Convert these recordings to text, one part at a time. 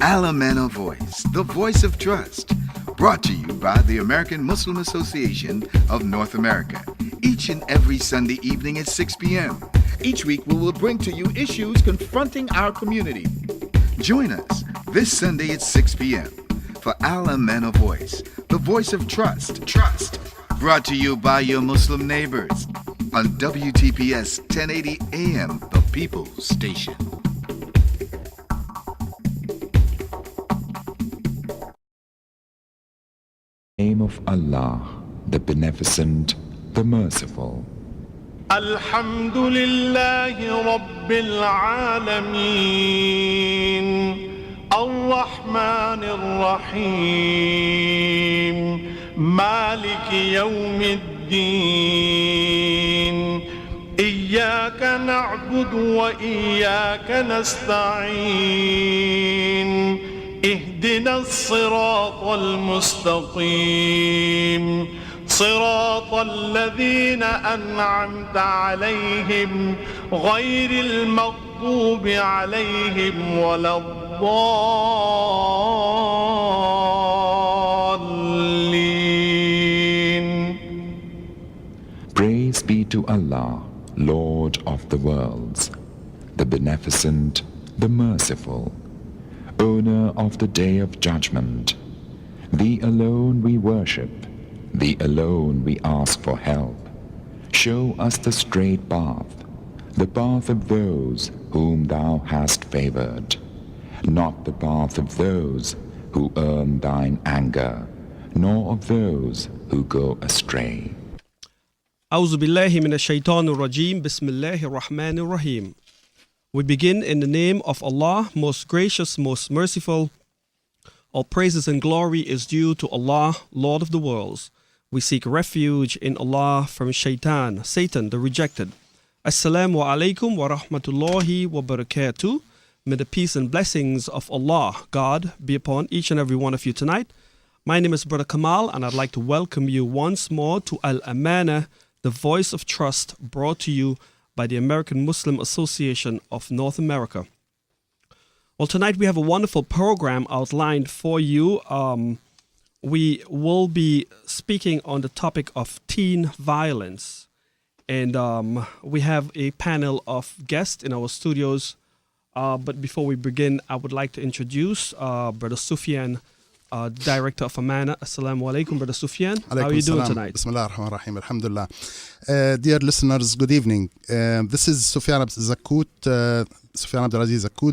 AMANA Voice, the voice of trust. Brought to you by the American Muslim Association of North America. Each and every Sunday evening at 6 p.m. Each week we will bring to you issues confronting our community. Join us this Sunday at 6 p.m. for AMANA Voice, the voice of trust. Brought to you by your Muslim neighbors on WTPS 1080 AM, the People's Station. Name of Allah, the Beneficent, the Merciful. Alhamdulillahi Rabbil Alameen, Ar-Rahman Ar-Rahim, Maliki Yawmiddin, Iyyaka na'budu wa iyyaka nasta'in. اهدنا الصراط المستقيم صراط الذين أنعمت عليهم غير المغضوب عليهم ولا الضالين. Praise be to Allah, Lord of the worlds, the Beneficent, the Merciful, Owner of the Day of Judgment. Thee alone we worship, Thee alone we ask for help. Show us the straight path, the path of those whom Thou hast favored, not the path of those who earn Thine anger, nor of those who go astray. A'udhu billahi minash shaitanir rajim. Bismillahir rahmanir rahim. We begin in the name of Allah, most gracious, most merciful. All praises and glory is due to Allah, Lord of the worlds. We seek refuge in Allah from Shaitan, Satan, the rejected. Assalamu alaikum wa rahmatullahi wa barakatuh. May the peace and blessings of Allah, God, be upon each and every one of you tonight. My name is Brother Kamal, and I'd like to welcome you once more to Al-Amana, the voice of trust, brought to you by the American Muslim Association of North America. Well, tonight we have a wonderful program outlined for you. We will be speaking on the topic of teen violence. And we have a panel of guests in our studios. But before we begin, I would like to introduce Brother Sufyan, Director of Amana. Assalamu alaikum, Brother Sufyan. How are you doing tonight? Bismillah ar-Rahman ar-Rahim. Alhamdulillah. Dear listeners, good evening. This is Sufyan Abdulaziz Zakut,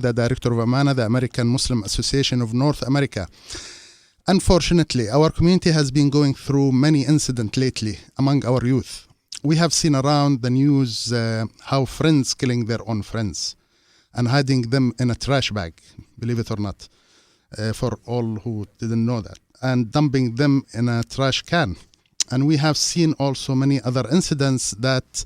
the Director of Amana, the American Muslim Association of North America. Unfortunately, our community has been going through many incidents lately among our youth. We have seen around the news how friends killing their own friends and hiding them in a trash bag, believe it or not. For all who didn't know that, and dumping them in a trash can. And we have seen also many other incidents that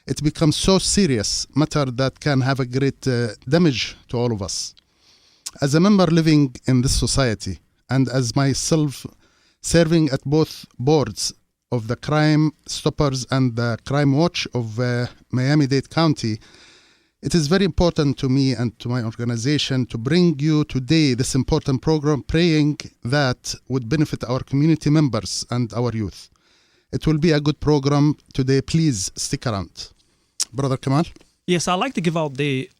it becomes so serious matter that can have a great damage to all of us. As a member living in this society, and as myself serving at both boards of the Crime Stoppers and the Crime Watch of Miami-Dade County, it is very important to me and to my organization to bring you today this important program, praying that would benefit our community members and our youth. It will be a good program today. Please stick around. Brother Kamal? Yes, I'd like to give out the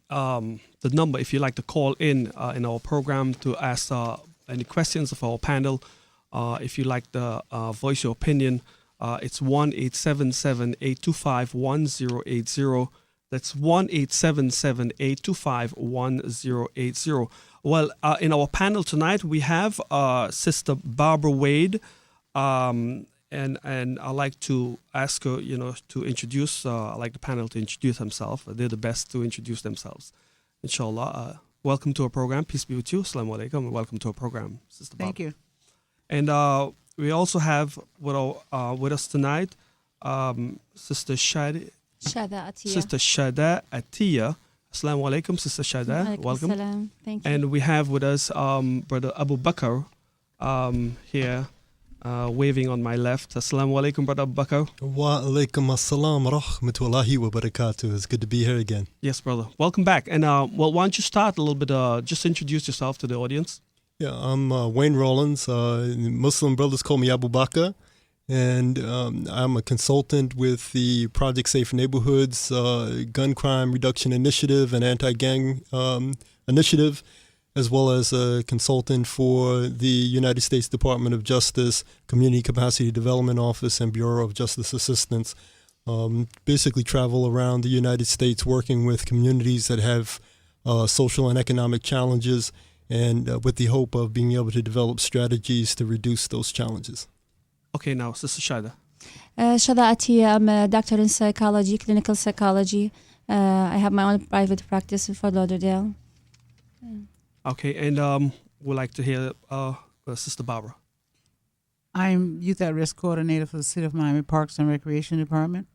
number if you'd like to call in our program to ask any questions of our panel. If you'd like to voice your opinion, it's 1-877-825-1080. That's 1-877-825-1080. Well, in our panel tonight, we have Sister Barbara Wade, and I'd like to ask her, to introduce. I'd like the panel to introduce themselves. They're the best to introduce themselves. Inshallah. Welcome to our program. Peace be with you. Assalamu alaikum, and welcome to our program, Sister Barbara. Thank you. And we also have with us tonight, Sister Shada Atiya. Assalamu alaikum, Sister Shada. Welcome. Assalam. Thank you. And we have with us Brother Abu Bakr here. waving on my left. Assalamu alaikum, Brother Abu Bakr. Wa alaikum assalam rahmatullahi wa barakatuh. It's good to be here again. Yes, brother. Welcome back. And well, why don't you start a little bit, just introduce yourself to the audience. Yeah, I'm Wayne Rollins. Muslim brothers call me Abu Bakr. And I'm a consultant with the Project Safe Neighborhoods Gun Crime Reduction Initiative and Anti-Gang Initiative, as well as a consultant for the United States Department of Justice Community Capacity Development Office and Bureau of Justice Assistance. Basically travel around the United States working with communities that have social and economic challenges, and with the hope of being able to develop strategies to reduce those challenges. Okay, now, Sister Shada. Shada Atiya, I'm a doctor in psychology, clinical psychology. I have my own private practice in Fort Lauderdale. Okay, and we'd like to hear Sister Barbara. I'm Youth at Risk Coordinator for the City of Miami Parks and Recreation Department,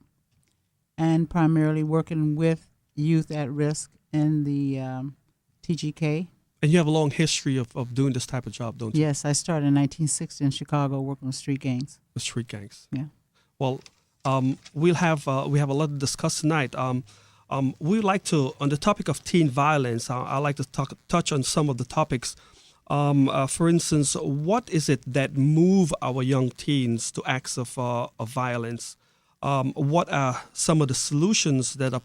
and primarily working with youth at risk in the TGK. And you have a long history of doing this type of job, don't you? Yes, I started in 1960 in Chicago working with street gangs. The street gangs. Yeah. Well, we have a lot to discuss tonight. We'd like to, on the topic of teen violence, I'd like to touch on some of the topics. For instance, what is it that move our young teens to acts of violence? What are some of the solutions that are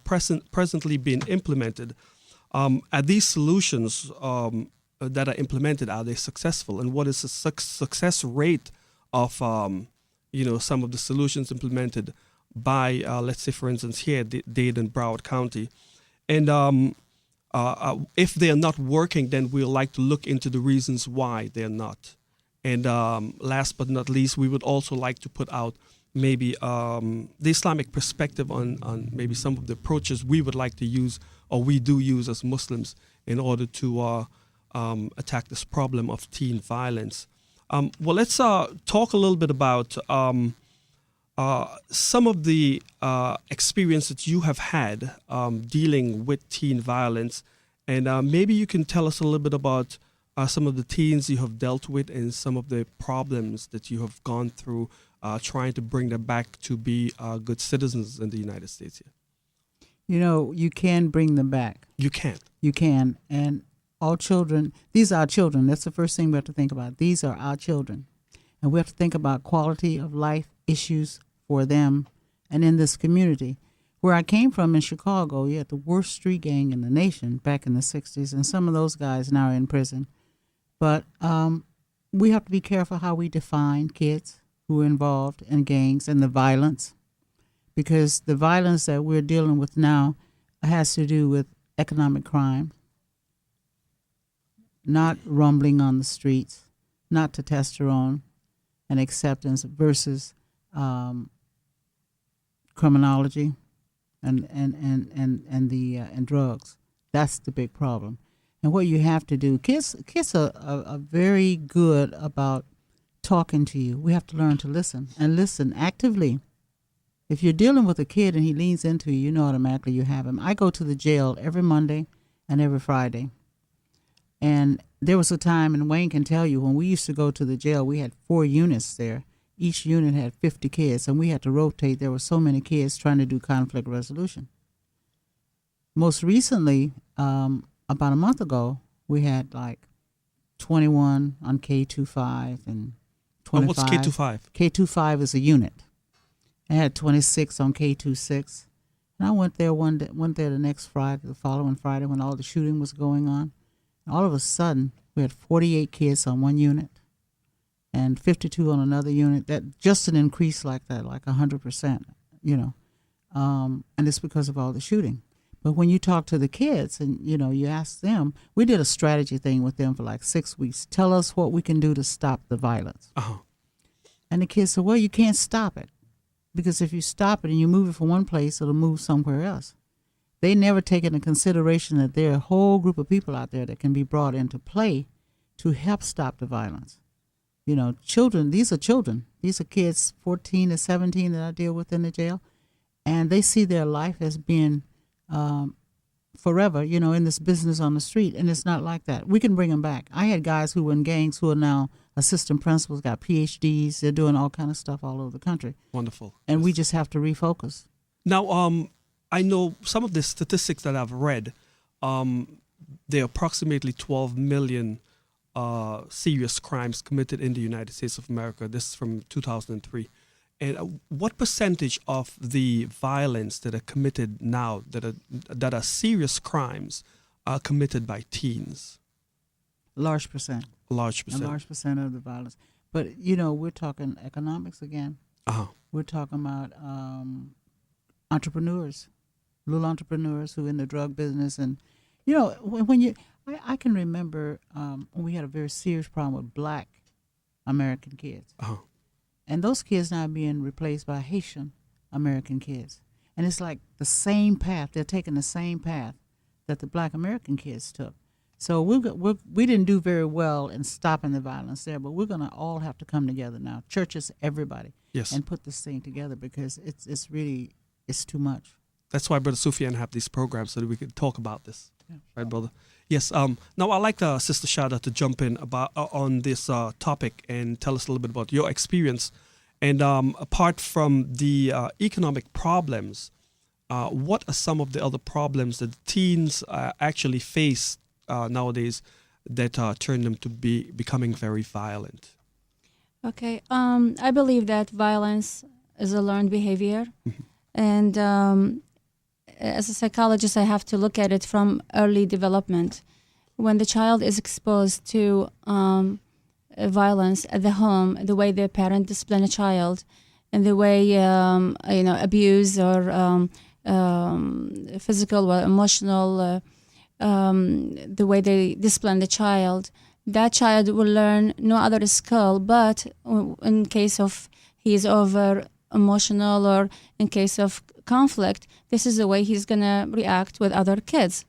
presently being implemented? Are these solutions that are implemented, are they successful? And what is the success rate of some of the solutions implemented by, let's say, for instance, here, Dade and Broward County? And if they are not working, then we'd like to look into the reasons why they're not. And last but not least, we would also like to put out maybe the Islamic perspective on maybe some of the approaches we would like to use, or we do use as Muslims, in order to attack this problem of teen violence. Well, let's talk a little bit about some of the experience that you have had dealing with teen violence, and maybe you can tell us a little bit about some of the teens you have dealt with and some of the problems that you have gone through trying to bring them back to be good citizens in the United States here. You know, you can bring them back. You can. You can. And all children, these are our children. That's the first thing we have to think about. These are our children. And we have to think about quality of life issues for them and in this community. Where I came from in Chicago, you had the worst street gang in the nation back in the 60s, and some of those guys now are in prison. But we have to be careful how we define kids who are involved in gangs and the violence, because the violence that we're dealing with now has to do with economic crime, not rumbling on the streets, not testosterone and acceptance versus criminology and drugs. That's the big problem. And what you have to do, kids are very good about talking to you. We have to learn to listen, and listen actively. If you're dealing with a kid and he leans into you, you know automatically you have him. I go to the jail every Monday and every Friday. And there was a time, and Wayne can tell you, when we used to go to the jail, we had 4 units there. Each unit had 50 kids, and we had to rotate. There were so many kids trying to do conflict resolution. Most recently, about a month ago, we had like 21 on K25 and 25. What's K25? K25 is a unit. I had 26 on K26. And I went there the next Friday, the following Friday, when all the shooting was going on. And all of a sudden, we had 48 kids on one unit and 52 on another unit. That just an increase like that, like 100%, you know. And it's because of all the shooting. But when you talk to the kids and, you know, you ask them, we did a strategy thing with them for like 6 weeks. Tell us what we can do to stop the violence. Uh-huh. And the kids said, well, you can't stop it. Because if you stop it and you move it from one place, it'll move somewhere else. They never take into consideration that there are a whole group of people out there that can be brought into play to help stop the violence. You know, children, these are children. These are kids 14 to 17 that I deal with in the jail. And they see their life as being forever, you know, in this business on the street. And it's not like that. We can bring them back. I had guys who were in gangs who are now assistant principals, got PhDs. They're doing all kind of stuff all over the country. Wonderful. And Yes. we just have to refocus. Now, I know some of the statistics that I've read. There are approximately 12 million serious crimes committed in the United States of America. This is from 2003. And what percentage of the violence that are committed now, that are serious crimes, are committed by teens? Large percent. Large A percent. large percent of the violence. But, we're talking economics again. Uh-huh. We're talking about entrepreneurs, little entrepreneurs who are in the drug business. And, I can remember when we had a very serious problem with Black American kids. Uh-huh. And those kids now being replaced by Haitian American kids. And it's like the same path. They're taking the same path that the Black American kids took. So we didn't do very well in stopping the violence there, but we're going to all have to come together now, churches, everybody, Yes. and put this thing together because it's really too much. That's why Brother Sufyan have these programs so that we can talk about this. Yeah. Right, brother? Yes. Now, I'd like Sister Shada to jump in on this topic and tell us a little bit about your experience. And apart from the economic problems, what are some of the other problems that teens actually face nowadays that turn them to becoming very violent? Okay. I believe that violence is a learned behavior. Mm-hmm. And as a psychologist, I have to look at it from early development. When the child is exposed to violence at the home, the way their parent discipline a child, and the way abuse or physical or emotional, the way they discipline the child, that child will learn no other skill. But in case of he is over emotional or in case of conflict, this is the way he's gonna react with other kids.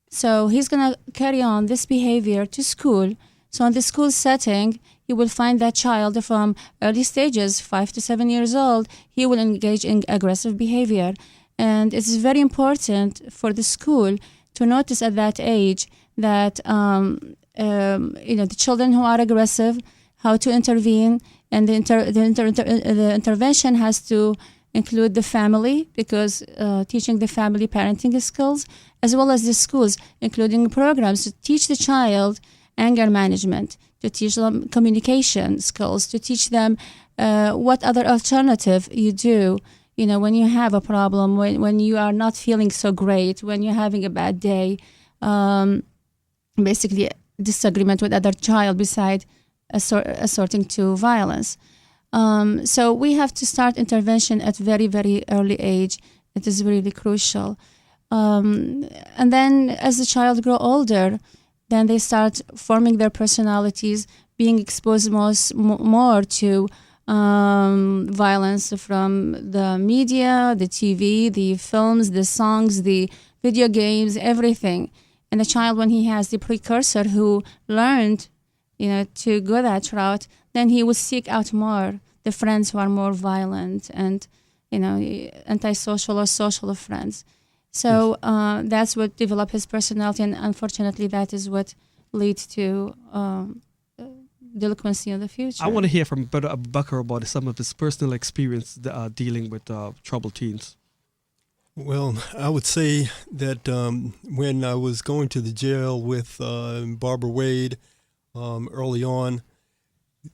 So he's gonna carry on this behavior to school. So in the school setting, you will find that child from early stages, 5 to 7 years old, he will engage in aggressive behavior. And it's very important for the school to notice at that age that the children who are aggressive, how to intervene, and the intervention has to include the family, because teaching the family parenting skills, as well as the schools, including programs to teach the child anger management, to teach them communication skills, to teach them what other alternative you do. When you have a problem, when you are not feeling so great, when you're having a bad day, basically disagreement with other child beside assorting to violence. So we have to start intervention at very, very early age. It is really crucial. And then as the child grow older, then they start forming their personalities, being exposed more to violence from the media, the TV, the films, the songs, the video games, everything. And the child, when he has the precursor who learned, to go that route, then he will seek out more the friends who are more violent and, antisocial or social friends. So that's what developed his personality, and unfortunately, that is what leads to delinquency in the future. I want to hear from Brother Abu Bakr about some of his personal experience dealing with troubled teens. Well, I would say that when I was going to the jail with Barbara Wade early on,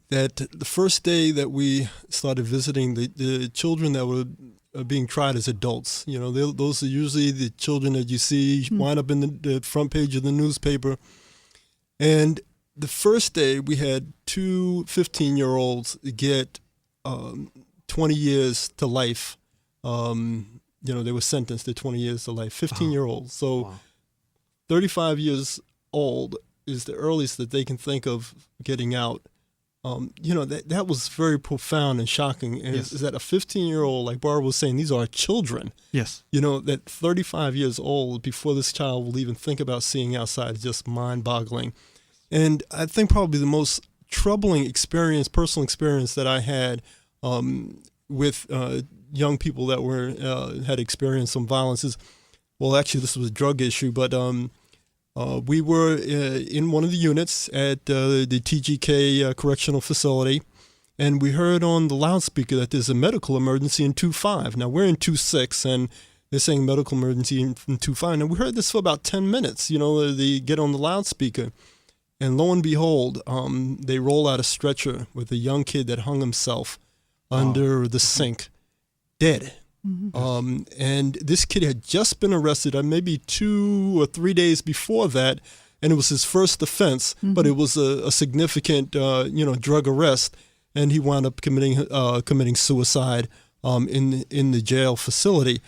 that the first day that we started visiting the children that were being tried as adults, those are usually the children that you see wind up in the front page of the newspaper. And the first day we had two 15-year-olds get 20 years to life. They were sentenced to 20 years to life, 15-year-olds. So wow. 35 years old is the earliest that they can think of getting out. That was very profound and shocking. Yes. Is that a 15-year-old, like Barbara was saying, these are children. Yes. That 35 years old before this child will even think about seeing outside is just mind-boggling. And I think probably the most troubling personal experience that I had with young people that had experienced some violence is, well, actually this was a drug issue, but We were in one of the units at the TGK Correctional Facility, and we heard on the loudspeaker that there's a medical emergency in 2.5. Now, we're in 2.6, and they're saying medical emergency in 2.5. Now, we heard this for about 10 minutes. They get on the loudspeaker, and lo and behold, they roll out a stretcher with a young kid that hung himself under the sink, dead. Mm-hmm. And this kid had just been arrested maybe 2 or 3 days before that, and it was his first offense, but it was a significant, drug arrest, and he wound up committing suicide in the jail facility.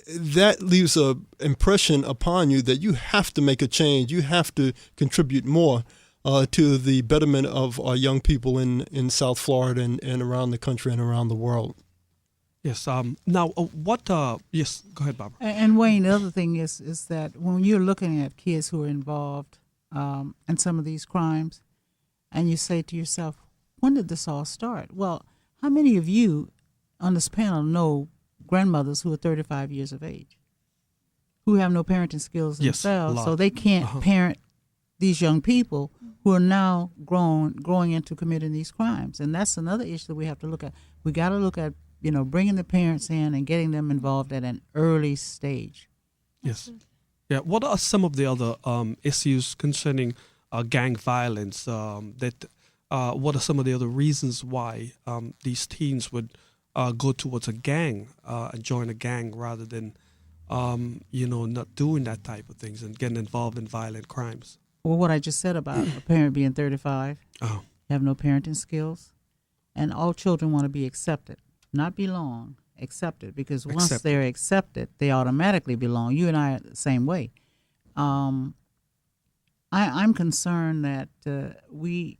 That leaves a impression upon you that you have to make a change. You have to contribute more to the betterment of our young people in South Florida and around the country and around the world. Yes. Now, yes, go ahead, Barbara. And Wayne, the other thing is that when you're looking at kids who are involved in some of these crimes, and you say to yourself, when did this all start? Well, how many of you on this panel know grandmothers who are 35 years of age, who have no parenting skills themselves, so they can't parent these young people who are now growing into committing these crimes? And that's another issue that we have to look at. We got to look at, bringing the parents in and getting them involved at an early stage. Yes. Yeah. What are some of the other issues concerning gang violence? What are some of the other reasons why these teens would go towards a gang and join a gang rather than, not doing that type of things and getting involved in violent crimes? Well, what I just said about a parent being 35, have no parenting skills, and all children want to be accepted, not belong, accepted, because once they're accepted, they automatically belong. You and I are the same way. I'm concerned that we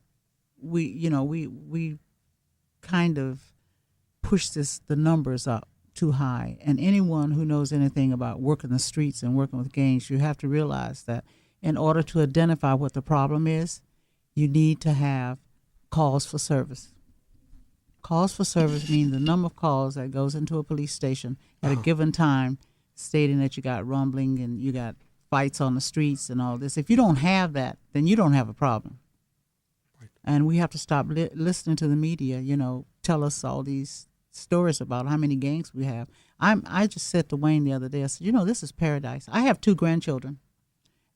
kind of push the numbers up too high. And anyone who knows anything about working the streets and working with gangs, you have to realize that in order to identify what the problem is, you need to have calls for service. Calls for service mean the number of calls that goes into a police station at a given time stating that you got rumbling and you got fights on the streets and all this. If you don't have that, then you don't have a problem. Right. And we have to stop listening to the media, tell us all these stories about how many gangs we have. I just said to Wayne the other day, I said, this is paradise. I have 2 grandchildren,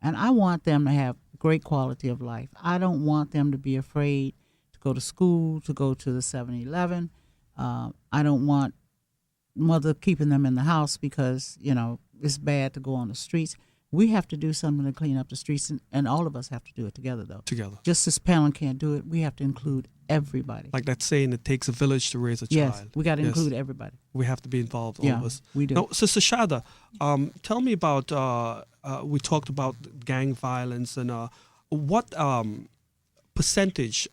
and I want them to have great quality of life. I don't want them to be afraid to go to school, to go to the 7-Eleven. I don't want mother keeping them in the house because, it's bad to go on the streets. We have to do something to clean up the streets, and all of us have to do it together, though. Together. Just this panel can't do it. We have to include everybody. Like that saying, it takes a village to raise a child. Yes, we got to include everybody. We have to be involved, all of us. We do. Now, Sister Shada, tell me about, we talked about gang violence, and what percentage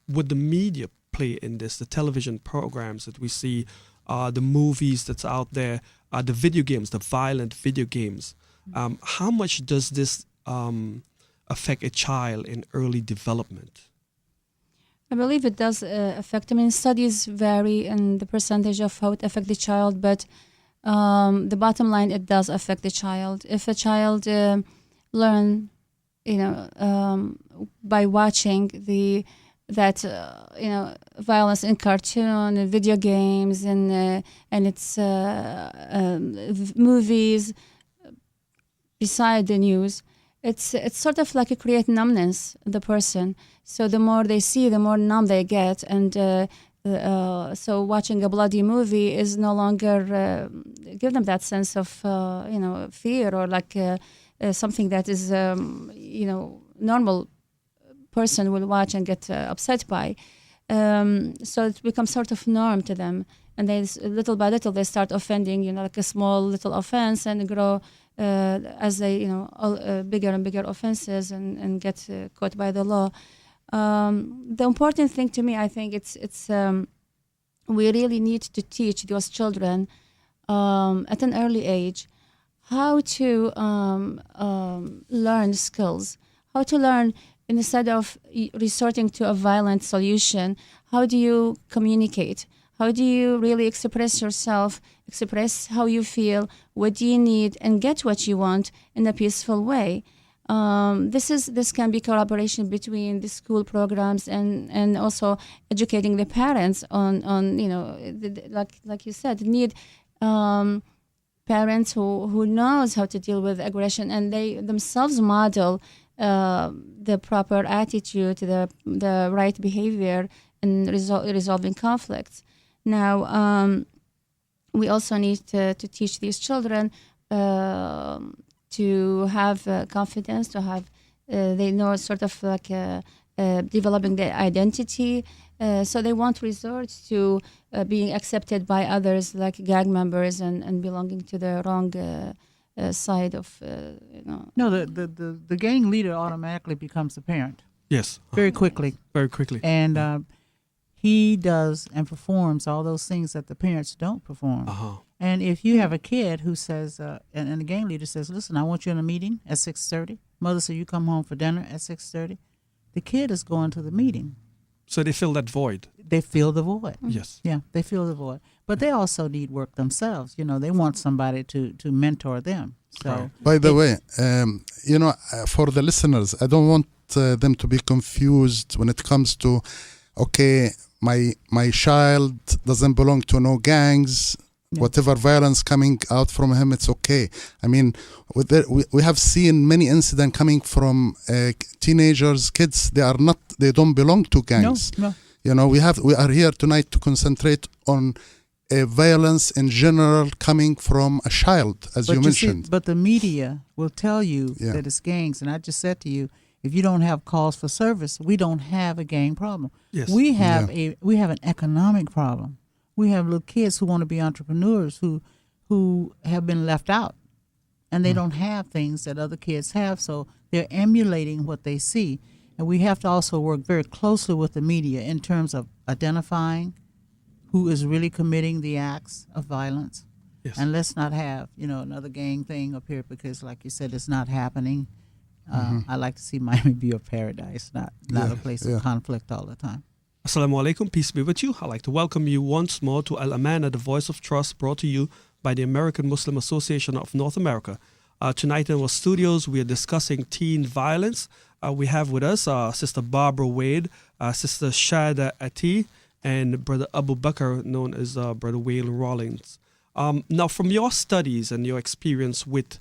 would the media play in this, the television programs that we see, the movies that's out there, the video games, the violent video games? How much does this affect a child in early development? I believe it does affect. Studies vary in the percentage of how it affects the child, but the bottom line, it does affect the child. If a child learn, by watching violence in cartoon and video games and its movies, beside the news, it's sort of like a create numbness in the person. So the more they see, the more numb they get, and so watching a bloody movie is no longer give them that sense of fear or like something that is normal person will watch and get upset by. So it becomes sort of norm to them, and they little by little they start offending, like a small little offense, and grow as they bigger and bigger offenses and get caught by the law. The important thing to me, I think, it's we really need to teach those children at an early age how to learn skills, how to learn instead of resorting to a violent solution. How do you communicate? How do you really express yourself, express how you feel, what do you need, and get what you want in a peaceful way? This can be collaboration between the school programs and also educating the parents on like you said, need parents who knows how to deal with aggression, and they themselves model the proper attitude, the right behavior in resolving conflicts. Now, we also need to teach these children to have confidence, to have they know sort of like developing their identity, so they won't resort to being accepted by others like gang members and belonging to the wrong side of No, the gang leader automatically becomes a parent Yes. very quickly. Very quickly. And he does and performs all those things that the parents don't perform. Uh-huh. And if you have a kid who says, and the gang leader says, listen, I want you in a meeting at 6:30. Mother said, you come home for dinner at 6:30. The kid is going to the meeting. So they fill that void. They feel the void. Yes. Yeah, they feel the void. But they also need work themselves. They want somebody to mentor them. So, Right. By the way, for the listeners, I don't want them to be confused when it comes to, okay, my child doesn't belong to no gangs. Yeah. Whatever violence coming out from him, it's okay. I mean, we have seen many incidents coming from teenagers, kids. They don't belong to gangs. No. We are here tonight to concentrate on violence in general coming from a child, as But you mentioned. but the media will tell you Yeah. that it's gangs. And I just said to you, if you don't have calls for service, we don't have a gang problem. Yes. We have an economic problem. We have little kids who want to be entrepreneurs who have been left out, and they don't have things that other kids have, so they're emulating what they see. And we have to also work very closely with the media in terms of identifying who is really committing the acts of violence. Yes. And let's not have, another gang thing up here, because like you said, it's not happening. I like to see Miami be a paradise, not a place of conflict all the time. Assalamu alaikum, peace be with you. I'd like to welcome you once more to Al-Amana, the voice of trust, brought to you by the American Muslim Association of North America. Tonight in our studios, we are discussing teen violence. We have with us Sister Barbara Wade, Sister Shada Ati, and Brother Abu Bakr, known as Brother Wayne Rawlings. Now, from your studies and your experience with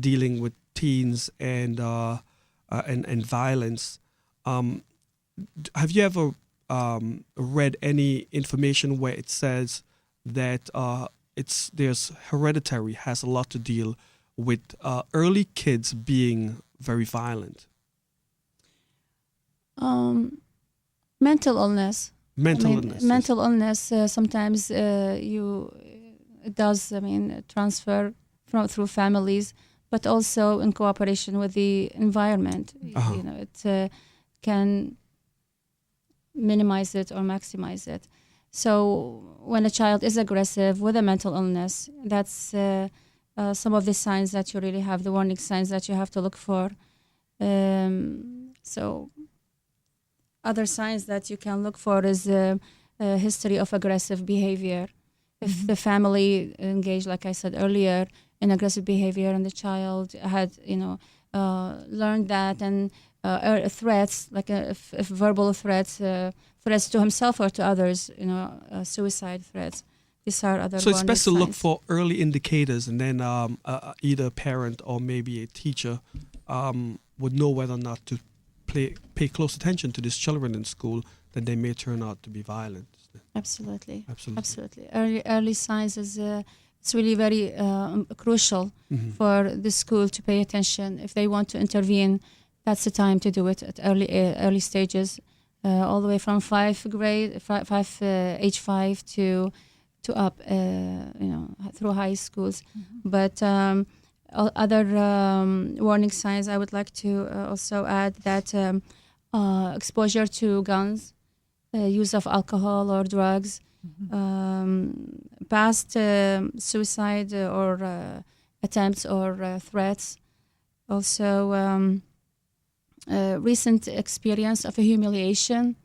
dealing with teens and violence, have you ever read any information where it says that there's hereditary has a lot to deal with early kids being very violent? mental illness. Illness. Mental illness. Sometimes it does. Transfer through families, but also in cooperation with the environment. Uh-huh. It can minimize it or maximize it. So when a child is aggressive with a mental illness, that's some of the signs that you really have, the warning signs that you have to look for. So other signs that you can look for is a history of aggressive behavior. If the family engaged, like I said earlier, in aggressive behavior, and the child had, learned that, and threats, like if verbal threats, threats to himself or to others, suicide threats. These are other. So it's warning best to look signs. for early indicators, and then either a parent or maybe a teacher would know whether or not to pay close attention to these children in school, that they may turn out to be violent. Absolutely. Absolutely. Early signs is it's really very crucial for the school to pay attention. If they want to intervene, that's the time to do it at early stages, all the way from age 5 to up, through high schools. But other warning signs, I would like to also add that exposure to guns, use of alcohol or drugs, past suicide or attempts or threats. Also, recent experience of a humiliation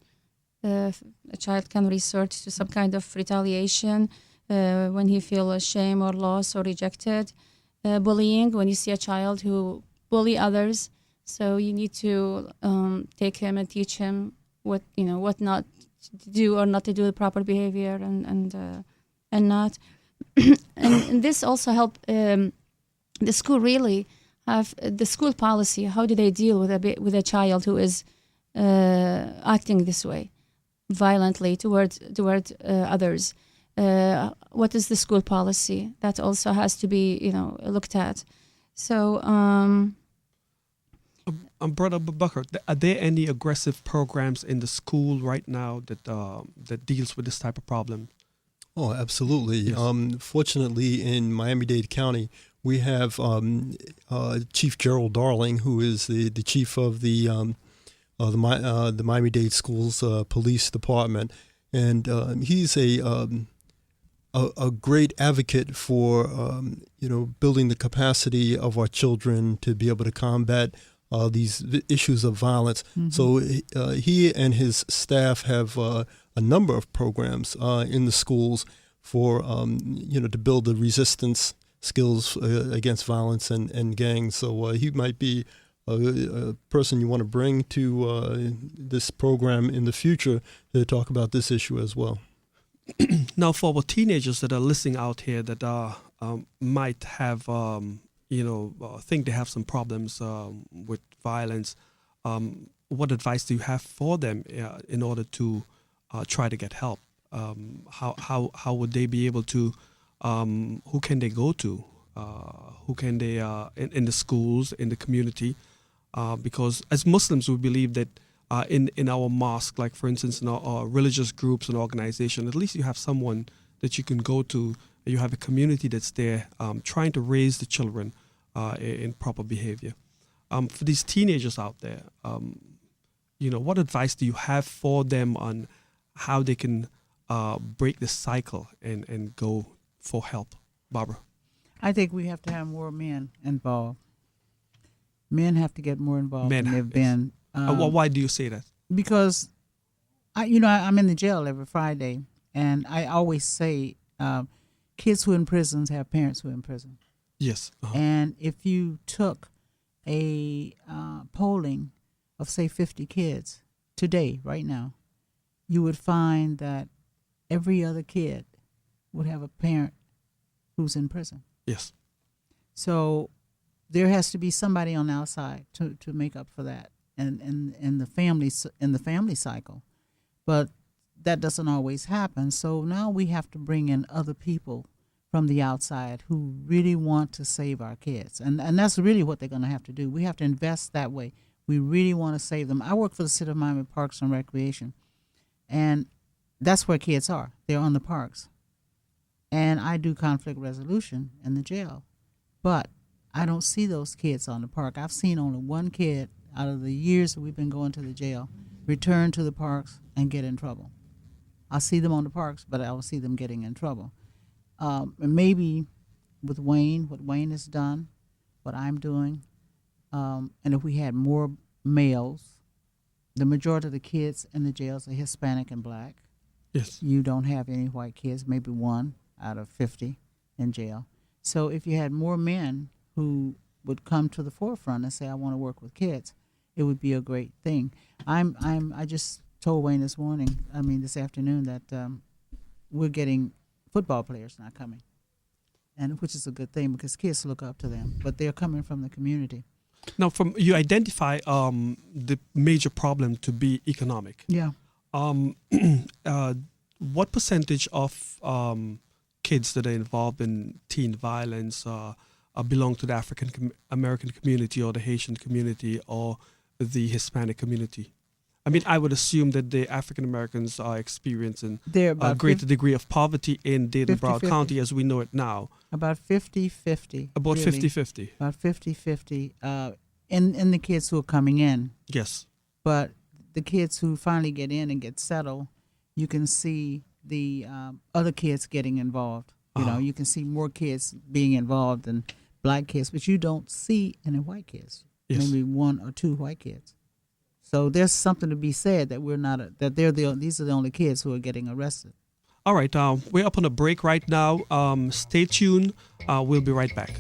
A child can resort to some kind of retaliation when he feels ashamed or lost or rejected. Bullying, when you see a child who bully others, so you need to take him and teach him what not to do or not to do the proper behavior and not. and this also help the school really have the school policy. How do they deal with a child who is acting this way, violently toward others? What is the school policy? That also has to be looked at. So, Brother Bakr, are there any aggressive programs in the school right now that deals with this type of problem? Oh, absolutely. Yes. Fortunately, in Miami-Dade County, we have Chief Gerald Darling, who is the chief of the Miami-Dade Schools Police Department, and he's a great advocate for building the capacity of our children to be able to combat these issues of violence. Mm-hmm. So he and his staff have a number of programs in the schools for to build the resistance skills against violence and gangs. So he might be a person you want to bring to this program in the future to talk about this issue as well. Now, for our teenagers that are listening out here that might have, think they have some problems with violence, what advice do you have for them in order to try to get help? How would they be able to? Who can they go to? Who can they in the schools, in the community? Because as Muslims, we believe that in our mosque, like for instance in our religious groups and organizations, at least you have someone that you can go to. You have a community that's there trying to raise the children in proper behavior. For these teenagers out there, what advice do you have for them on how they can break this cycle and go for help? Barbara? I think we have to have more men involved. Men have to get more involved than they've been. Why do you say that? Because, I'm in the jail every Friday, and I always say kids who are in prisons have parents who are in prison. Yes. Uh-huh. And if you took a polling of, say, 50 kids today, right now, you would find that every other kid would have a parent who's in prison. Yes. So there has to be somebody on the outside to make up for that and the family cycle. But that doesn't always happen. So now we have to bring in other people from the outside who really want to save our kids. And that's really what they're going to have to do. We have to invest that way. We really want to save them. I work for the City of Miami Parks and Recreation, and that's where kids are. They're on the parks. And I do conflict resolution in the jail. But I don't see those kids on the park. I've seen only one kid out of the years that we've been going to the jail return to the parks and get in trouble. I see them on the parks, but I don't see them getting in trouble. And maybe with Wayne, what Wayne has done, what I'm doing, and if we had more males, the majority of the kids in the jails are Hispanic and black. Yes. You don't have any white kids, maybe one out of 50 in jail. So if you had more men who would come to the forefront and say, I want to work with kids, it would be a great thing. I just told Wayne this afternoon that we're getting football players not coming, and which is a good thing because kids look up to them, but they're coming from the community. Now, you identify the major problem to be economic. Yeah. What percentage of kids that are involved in teen violence belong to the African American community or the Haitian community or the Hispanic community? I mean, I would assume that the African Americans are experiencing a greater degree of poverty in Dade and Broward County as we know it now. About 50-50. About really. 50-50. About 50-50 in the kids who are coming in. Yes. But the kids who finally get in and get settled, you can see the other kids getting involved. You can see more kids being involved than black kids, but you don't see any white kids. Yes. Maybe one or two white kids. So there's something to be said that we're not these are the only kids who are getting arrested. All right, we're up on a break right now. Stay tuned. We'll be right back.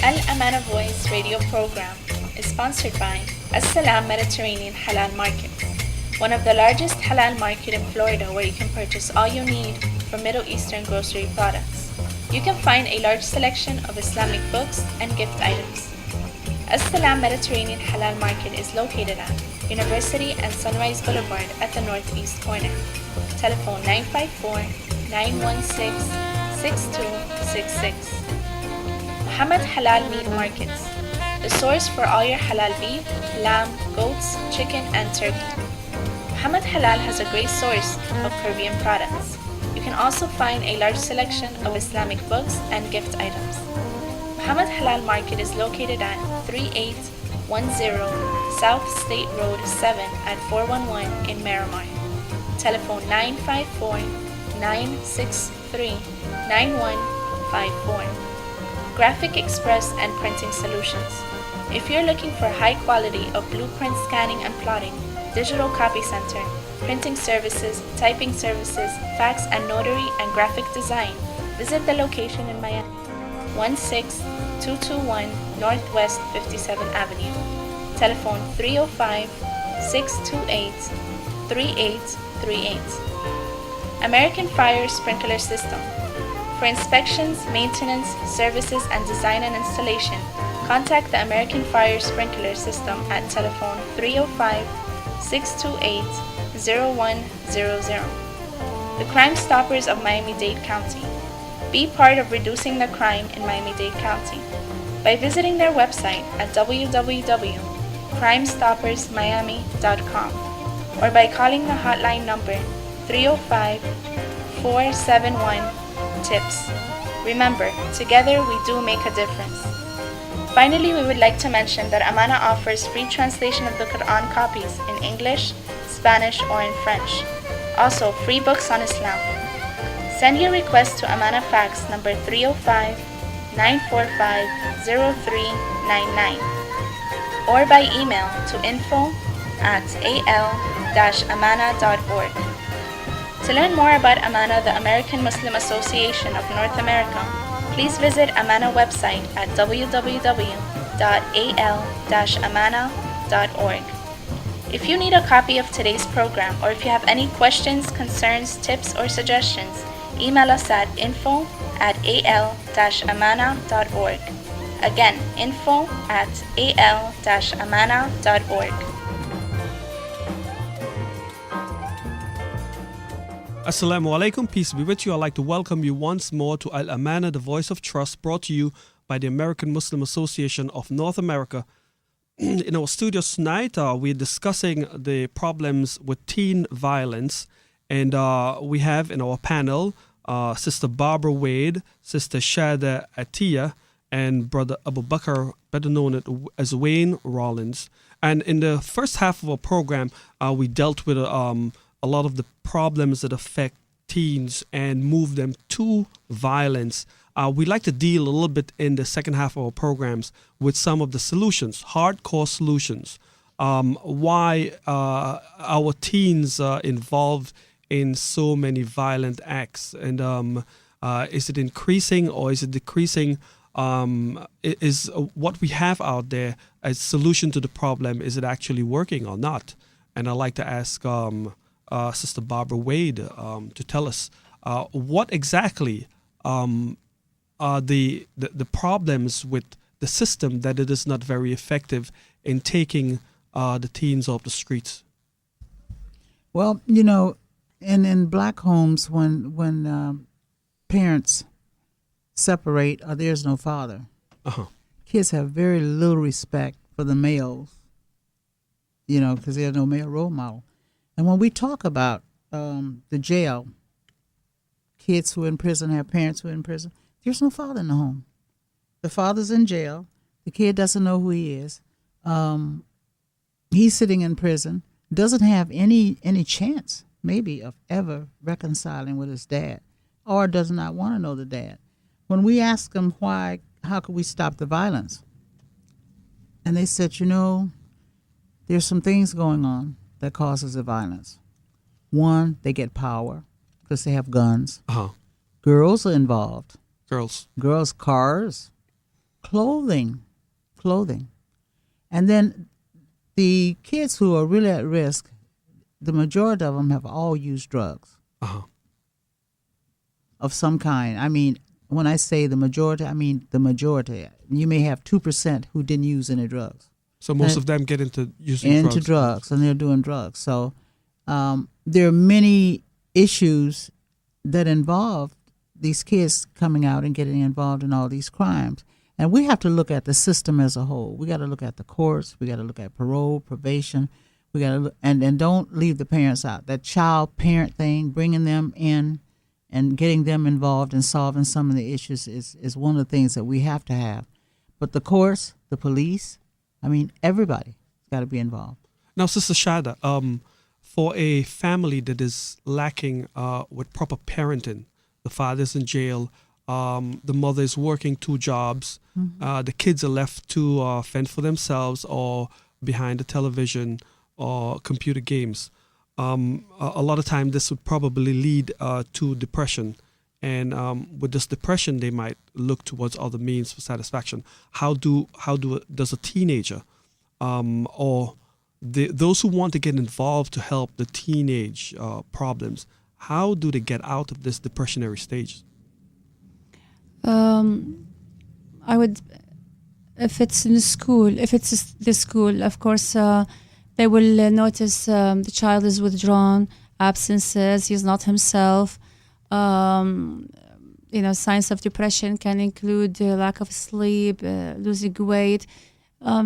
Al-Amana Voice radio program is sponsored by As-Salam Mediterranean Halal Market, one of the largest halal market in Florida where you can purchase all you need for Middle Eastern grocery products. You can find a large selection of Islamic books and gift items. As-Salam Mediterranean Halal Market is located at University and Sunrise Boulevard at the northeast corner. Telephone 954-916-6266. Muhammad Halal Meat Markets, the source for all your halal beef, lamb, goats, chicken, and turkey. Muhammad Halal has a great source of Caribbean products. You can also find a large selection of Islamic books and gift items. Muhammad Halal Market is located at 3810 South State Road 7 at 411 in Miramar. Telephone 954-963-9154. Graphic Express and Printing Solutions. If you're looking for high quality of blueprint scanning and plotting, digital copy center, printing services, typing services, fax and notary and graphic design, visit the location in Miami, 16221 Northwest 57th Avenue. Telephone 305-628-3838. American Fire Sprinkler System. For inspections, maintenance, services, and design and installation, contact the American Fire Sprinkler System at telephone 305-628-0100. The Crime Stoppers of Miami-Dade County. Be part of reducing the crime in Miami-Dade County by visiting their website at www.crimestoppersmiami.com or by calling the hotline number 305-471-TIPS. Remember, together we do make a difference. Finally, we would like to mention that Amana offers free translation of the Quran copies in English, Spanish, or in French. Also, free books on Islam. Send your request to Amana fax number 305-945-0399 or by email to info@al-amana.org. To learn more about AMANA, the American Muslim Association of North America, please visit AMANA website at www.al-amana.org. If you need a copy of today's program or if you have any questions, concerns, tips, or suggestions, email us at info@al-amana.org. Again, info@al-amana.org. Assalamu alaikum, peace be with you. I'd like to welcome you once more to Al-Amana, the Voice of Trust, brought to you by the American Muslim Association of North America. In our studios tonight, we're discussing the problems with teen violence, and we have in our panel Sister Barbara Wade, Sister Shada Atiya, and Brother Abu Bakr, better known as Wayne Rollins. And in the first half of our program, we dealt with a lot of the problems that affect teens and move them to violence. We'd like to deal a little bit in the second half of our programs with some of the solutions, hardcore solutions. Why our teens are involved in so many violent acts, and is it increasing or is it decreasing? Is what we have out there as solution to the problem, is it actually working or not? And I'd like to ask Sister Barbara Wade to tell us what exactly are the problems with the system that it is not very effective in taking the teens off the streets. Well, you know, in black homes, when parents separate or there's no father, kids have very little respect for the males, you know, because there's no male role model. And when we talk about the jail, kids who are in prison have parents who are in prison, there's no father in the home. The father's in jail. The kid doesn't know who he is. He's sitting in prison, doesn't have any chance maybe, of ever reconciling with his dad, or does not want to know the dad. When we asked them why, how could we stop the violence? And they said, there's some things going on that causes the violence. One, they get power because they have guns. Girls are involved. Girls, cars, clothing. And then the kids who are really at risk, the majority of them have all used drugs of some kind. I mean, when I say the majority, I mean the majority. You may have 2% who didn't use any drugs. So most of them get into using drugs, and they're doing drugs. So there are many issues that involve these kids coming out and getting involved in all these crimes. And we have to look at the system as a whole. We got to look at the courts. We got to look at parole, probation. We got to look, and don't leave the parents out. That child-parent thing, bringing them in and getting them involved in solving some of the issues is one of the things that we have to have. But the courts, the police, I mean, everybody's got to be involved. Now, Sister Shada, for a family that is lacking with proper parenting, the father's in jail, the mother is working 2 jobs, the kids are left to fend for themselves or behind the television or computer games. A lot of time this would probably lead to depression. And with this depression, they might look towards other means for satisfaction. Does a teenager or those who want to get involved to help the teenage problems, how do they get out of this depressionary stage? I would, if it's in school, the school, of course, they will notice the child is withdrawn, absences, he's not himself. Signs of depression can include lack of sleep, losing weight.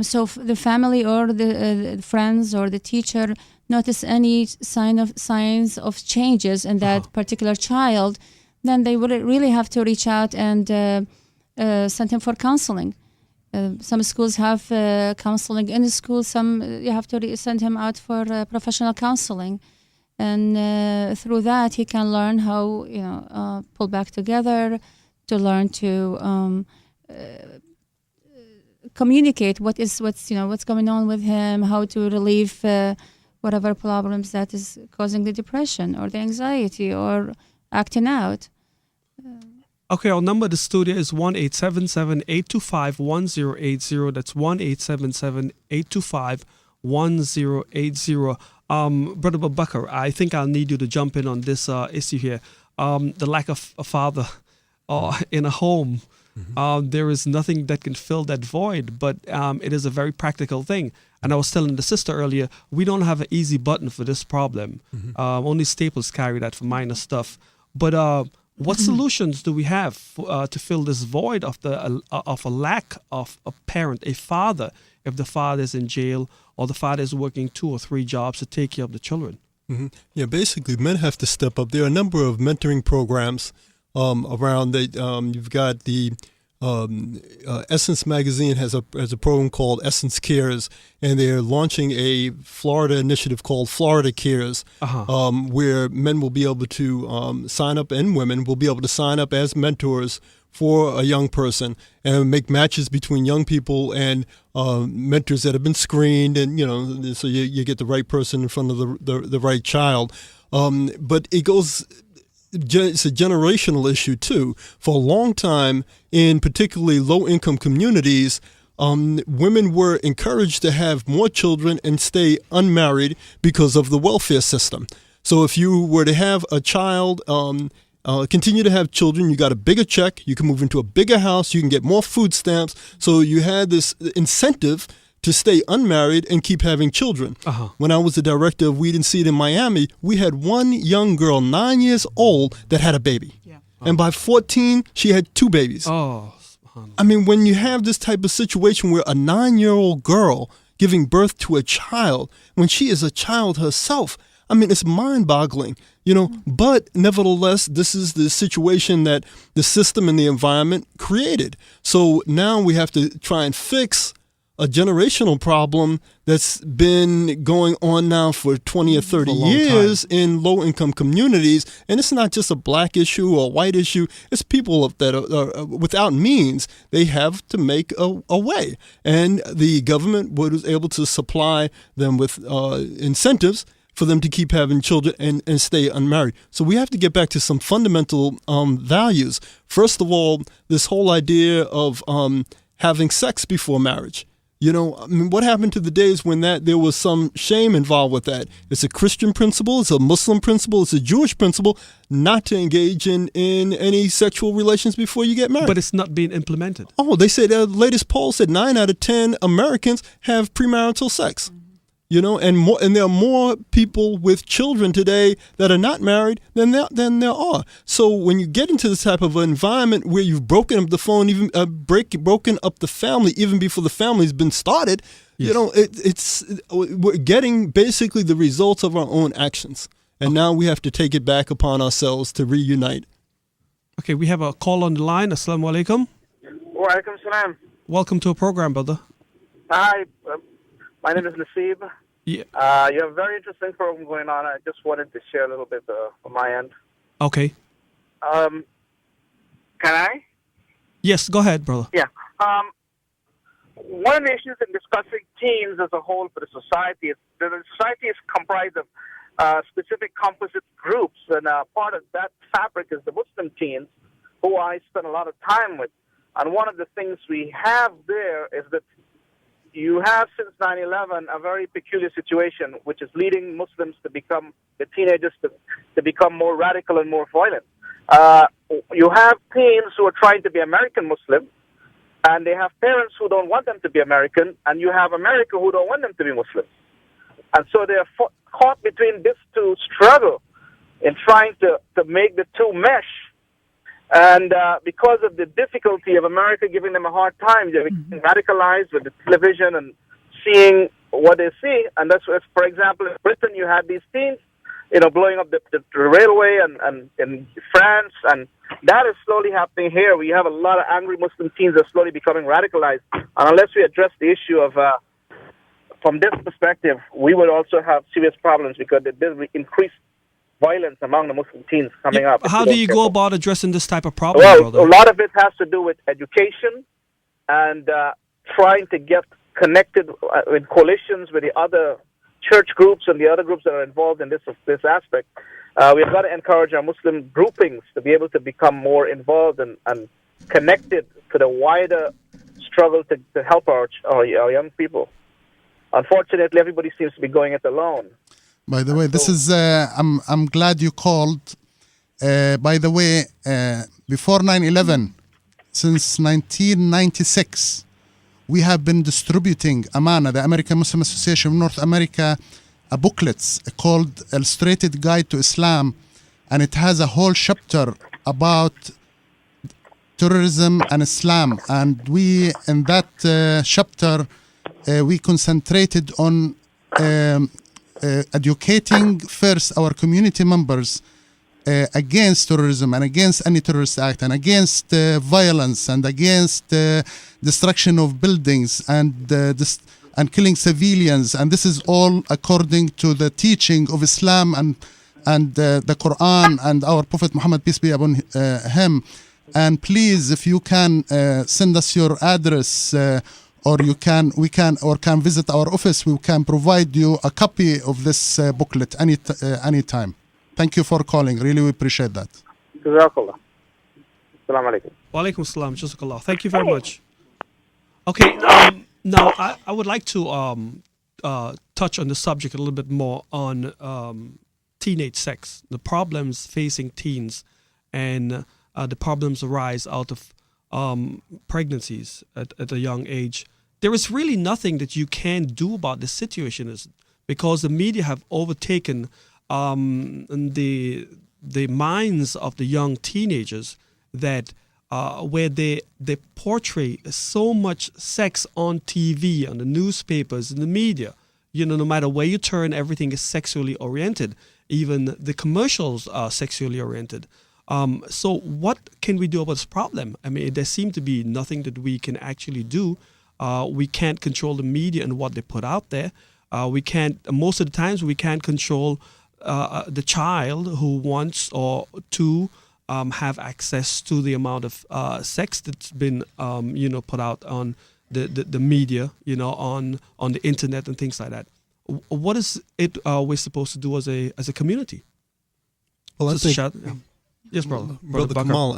So the family or the friends or the teacher notice any signs of changes in that particular child, then they would really have to reach out and send him for counseling. Some schools have counseling in the school. Some you have to send him out for professional counseling, and through that he can learn how pull back together, to learn to communicate what's going on with him, how to relieve whatever problems that is causing the depression or the anxiety or acting out. Okay, our number to the studio is 1-877-825-1080. That's 1-877-825-1080. Brother Babakar, I think I'll need you to jump in on this issue here. The lack of a father in a home. There is nothing that can fill that void, but it is a very practical thing. And I was telling the sister earlier, we don't have an easy button for this problem. Only Staples carry that for minor stuff. But what solutions do we have to fill this void of a lack of a parent, a father, if the father is in jail or the father is working 2 or 3 jobs to take care of the children? Yeah, basically, men have to step up. There are a number of mentoring programs around. You've got the Essence Magazine has a program called Essence Cares, and they're launching a Florida initiative called Florida Cares, where men will be able to sign up, and women will be able to sign up as mentors for a young person and make matches between young people and mentors that have been screened, and so you get the right person in front of the right child. But it's a generational issue too. For a long time, in particularly low-income communities, women were encouraged to have more children and stay unmarried because of the welfare system. So if you were to have a child, continue to have children, you got a bigger check, you can move into a bigger house, you can get more food stamps. So you had this incentive to stay unmarried and keep having children. When I was the director of Weed and Seed in Miami, we had one young girl, 9 years old, that had a baby. And by 14, she had 2 babies. I mean, when you have this type of situation where a 9-year-old girl giving birth to a child, when she is a child herself, I mean, it's mind-boggling, But nevertheless, this is the situation that the system and the environment created. So now we have to try and fix a generational problem that's been going on now for 20 or 30 years in low-income communities. And it's not just a black issue or a white issue. It's people that are without means. They have to make a way. And the government was able to supply them with incentives for them to keep having children and stay unmarried. So we have to get back to some fundamental values. First of all, this whole idea of having sex before marriage. You know, I mean, what happened to the days when there was some shame involved with that? It's a Christian principle, it's a Muslim principle, it's a Jewish principle not to engage in any sexual relations before you get married. But it's not being implemented. Oh, they said the latest poll said 9 out of 10 Americans have premarital sex. You know, and there are more people with children today that are not married than there are. So when you get into this type of environment where you've broken up the phone, even broken up the family, even before the family's been started, yes. You know, we're getting basically the results of our own actions, and now we have to take it back upon ourselves to reunite. Okay, we have a call on the line. Assalamu alaikum. Wa alaikum salam. Welcome to a program, brother. Hi. My name is Nasib. Yeah. You have a very interesting program going on. I just wanted to share a little bit from my end. Okay. Can I? Yes, go ahead, brother. Yeah. One of the issues in discussing teens as a whole for the society is that the society is comprised of specific composite groups, and part of that fabric is the Muslim teens, who I spend a lot of time with. And one of the things we have there is that you have, since 9/11, a very peculiar situation, which is leading Muslims to become, the teenagers to become more radical and more violent. You have teens who are trying to be American Muslim, and they have parents who don't want them to be American, and you have America who don't want them to be Muslim. And so they are caught between these two struggle in trying to make the two mesh. And because of the difficulty of America giving them a hard time, they're radicalized with the television and seeing what they see. And that's what, for example, in Britain, you had these teens, you know, blowing up the railway and in France. And that is slowly happening here. We have a lot of angry Muslim teens that are slowly becoming radicalized. And unless we address the issue of, from this perspective, we would also have serious problems because there will increase violence among the Muslim teens coming up. How do you go about addressing this type of problem, brother? A lot of it has to do with education and trying to get connected with coalitions with the other church groups and the other groups that are involved in this aspect. We've got to encourage our Muslim groupings to be able to become more involved and connected to the wider struggle to help our young people. Unfortunately, everybody seems to be going it alone. By the way, this is, I'm glad you called. By the way, before 9/11, since 1996, we have been distributing AMANA, the American Muslim Association of North America, a booklet called Illustrated Guide to Islam, and it has a whole chapter about terrorism and Islam. And we, in that chapter, we concentrated on educating first our community members against terrorism and against any terrorist act and against violence and against destruction of buildings and killing civilians. And this is all according to the teaching of Islam and the Quran and our Prophet Muhammad, peace be upon him. And please, if you can send us your address, or we can visit our office. We can provide you a copy of this booklet anytime. Thank you for calling. Really, we appreciate that. Jazakallah. Assalamu alaikum. Wa alaikum assalam. Jazakallah. Thank you very much. Okay, now I would like to touch on the subject a little bit more on teenage sex, the problems facing teens, and the problems arise out of pregnancies at a young age. There is really nothing that you can do about this situation, because the media have overtaken the minds of the young teenagers that where they portray so much sex on TV, on the newspapers, in the media. You know, no matter where you turn, everything is sexually oriented. Even the commercials are sexually oriented. So what can we do about this problem? I mean, there seems to be nothing that we can actually do We can't control the media and what they put out there. We can't. Most of the times, we can't control the child who wants or to have access to the amount of sex that's been put out on the media, on the internet and things like that. What is it we're supposed to do as a community? Well, I think, yes, brother Kamal,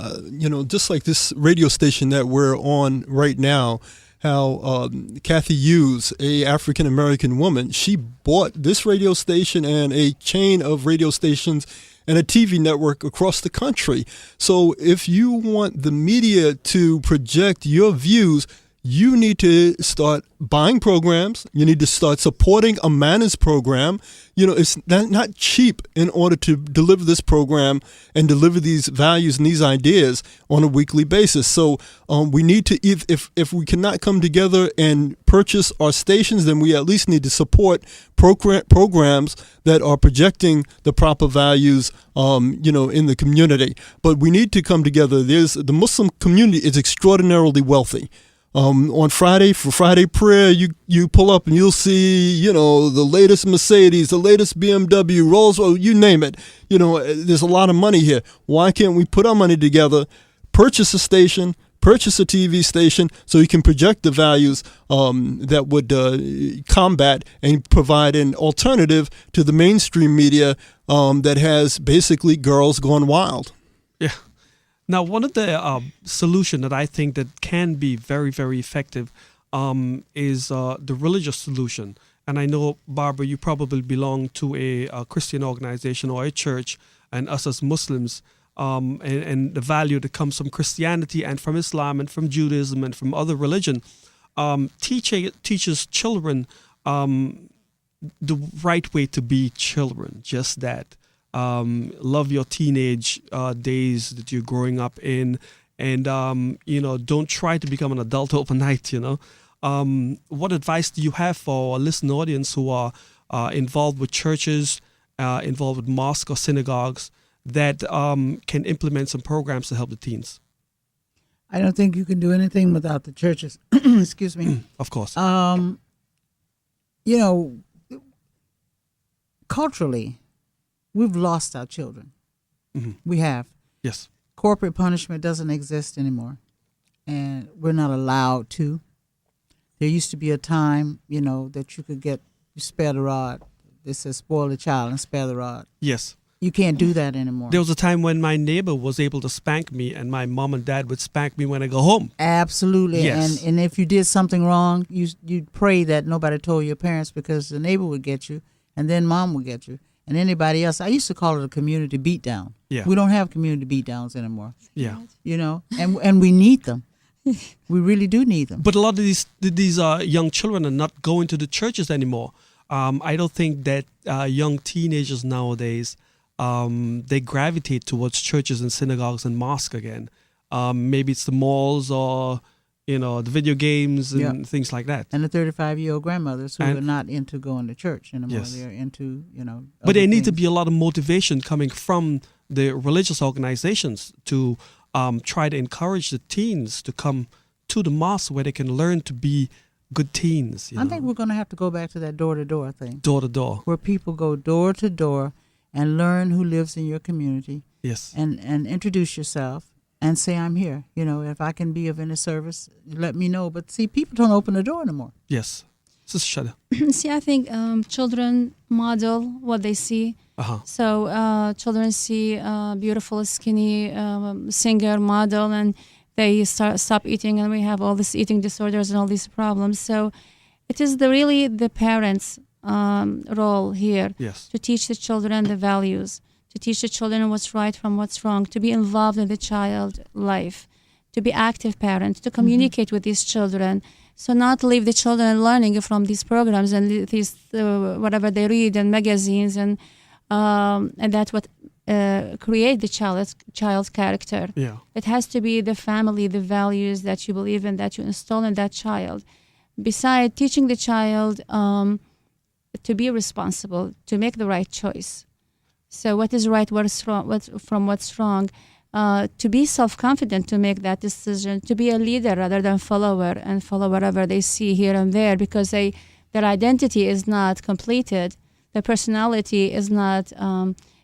just like this radio station that we're on right now, how Kathy Hughes, a African American woman, she bought this radio station and a chain of radio stations and a TV network across the country. So if you want the media to project your views, you need to start buying programs. You need to start supporting AMANA's program. It's not cheap in order to deliver this program and deliver these values and these ideas on a weekly basis. So we need to, if we cannot come together and purchase our stations, then we at least need to support programs that are projecting the proper values, in the community. But we need to come together. The Muslim community is extraordinarily wealthy. On Friday, for Friday prayer, you pull up and you'll see, the latest Mercedes, the latest BMW, Rolls-Royce, you name it. There's a lot of money here. Why can't we put our money together, purchase a station, purchase a TV station so you can project the values that would combat and provide an alternative to the mainstream media that has basically girls gone wild? Yeah. Now, one of the solution that I think that can be very, very effective is the religious solution. And I know, Barbara, you probably belong to a Christian organization or a church, and us as Muslims, and the value that comes from Christianity and from Islam and from Judaism and from other religion, teaches children the right way to be children, just that. Love your teenage days that you're growing up in, and don't try to become an adult overnight. What advice do you have for our listening audience who are involved with churches, involved with mosques or synagogues that can implement some programs to help the teens? I don't think you can do anything without the churches. Excuse me. Of course. Culturally, we've lost our children. Mm-hmm. We have. Yes. Corporate punishment doesn't exist anymore, and we're not allowed to. There used to be a time, that you could you spare the rod. It says spoil the child and spare the rod. Yes. You can't do that anymore. There was a time when my neighbor was able to spank me, and my mom and dad would spank me when I go home. Absolutely. Yes. And if you did something wrong, you'd pray that nobody told your parents, because the neighbor would get you, and then mom would get you. And anybody else. I used to call it a community beatdown. Yeah. We don't have community beatdowns anymore. Yeah. And we need them. We really do need them. But a lot of these young children are not going to the churches anymore. I don't think that young teenagers nowadays, they gravitate towards churches and synagogues and mosques again. Maybe it's the malls or the video games and things like that. And the 35-year-old grandmothers who are not into going to church anymore. Yes. They're into, But there needs to things. be a lot of motivation coming from the religious organizations to try to encourage the teens to come to the mosque where they can learn to be good teens. I think we're going to have to go back to that door-to-door thing. Door to door. Where people go door to door and learn who lives in your community. Yes. And introduce yourself. And say, I'm here. If I can be of any service, let me know. But see, people don't open the door anymore. Yes. Sister See, I think children model what they see. Uh-huh. So children see a beautiful, skinny singer model, and they stop eating, and we have all these eating disorders and all these problems. So it is really the parents' role here to teach the children the values, to teach the children what's right from what's wrong, to be involved in the child life, to be active parents, to communicate with these children. So not leave the children learning from these programs and these whatever they read in magazines, and that's what create the child's character. Yeah. It has to be the family, the values that you believe in, that you install in that child. Besides teaching the child to be responsible, to make the right choice. So what is right, what's wrong, what's wrong. to be self-confident to make that decision, to be a leader rather than follower and follow whatever they see here and there, because their identity is not completed, their personality is not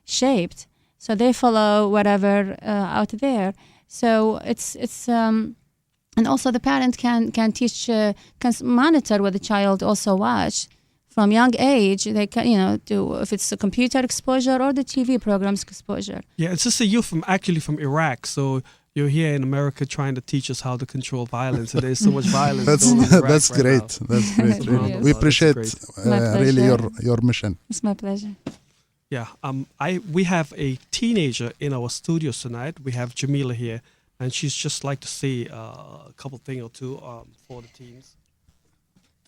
shaped, so they follow whatever out there. So it's and also the parent can teach, can monitor what the child also watch. From young age, they can, do if it's the computer exposure or the TV programs exposure. Yeah, it's just you're from Iraq, so you're here in America trying to teach us how to control violence. And there's so much violence. That's great. That's great. Really. Yes. We appreciate really pleasure. your mission. It's my pleasure. Yeah, we have a teenager in our studios tonight. We have Jamila here, and she's just like to say a couple thing or two for the teens.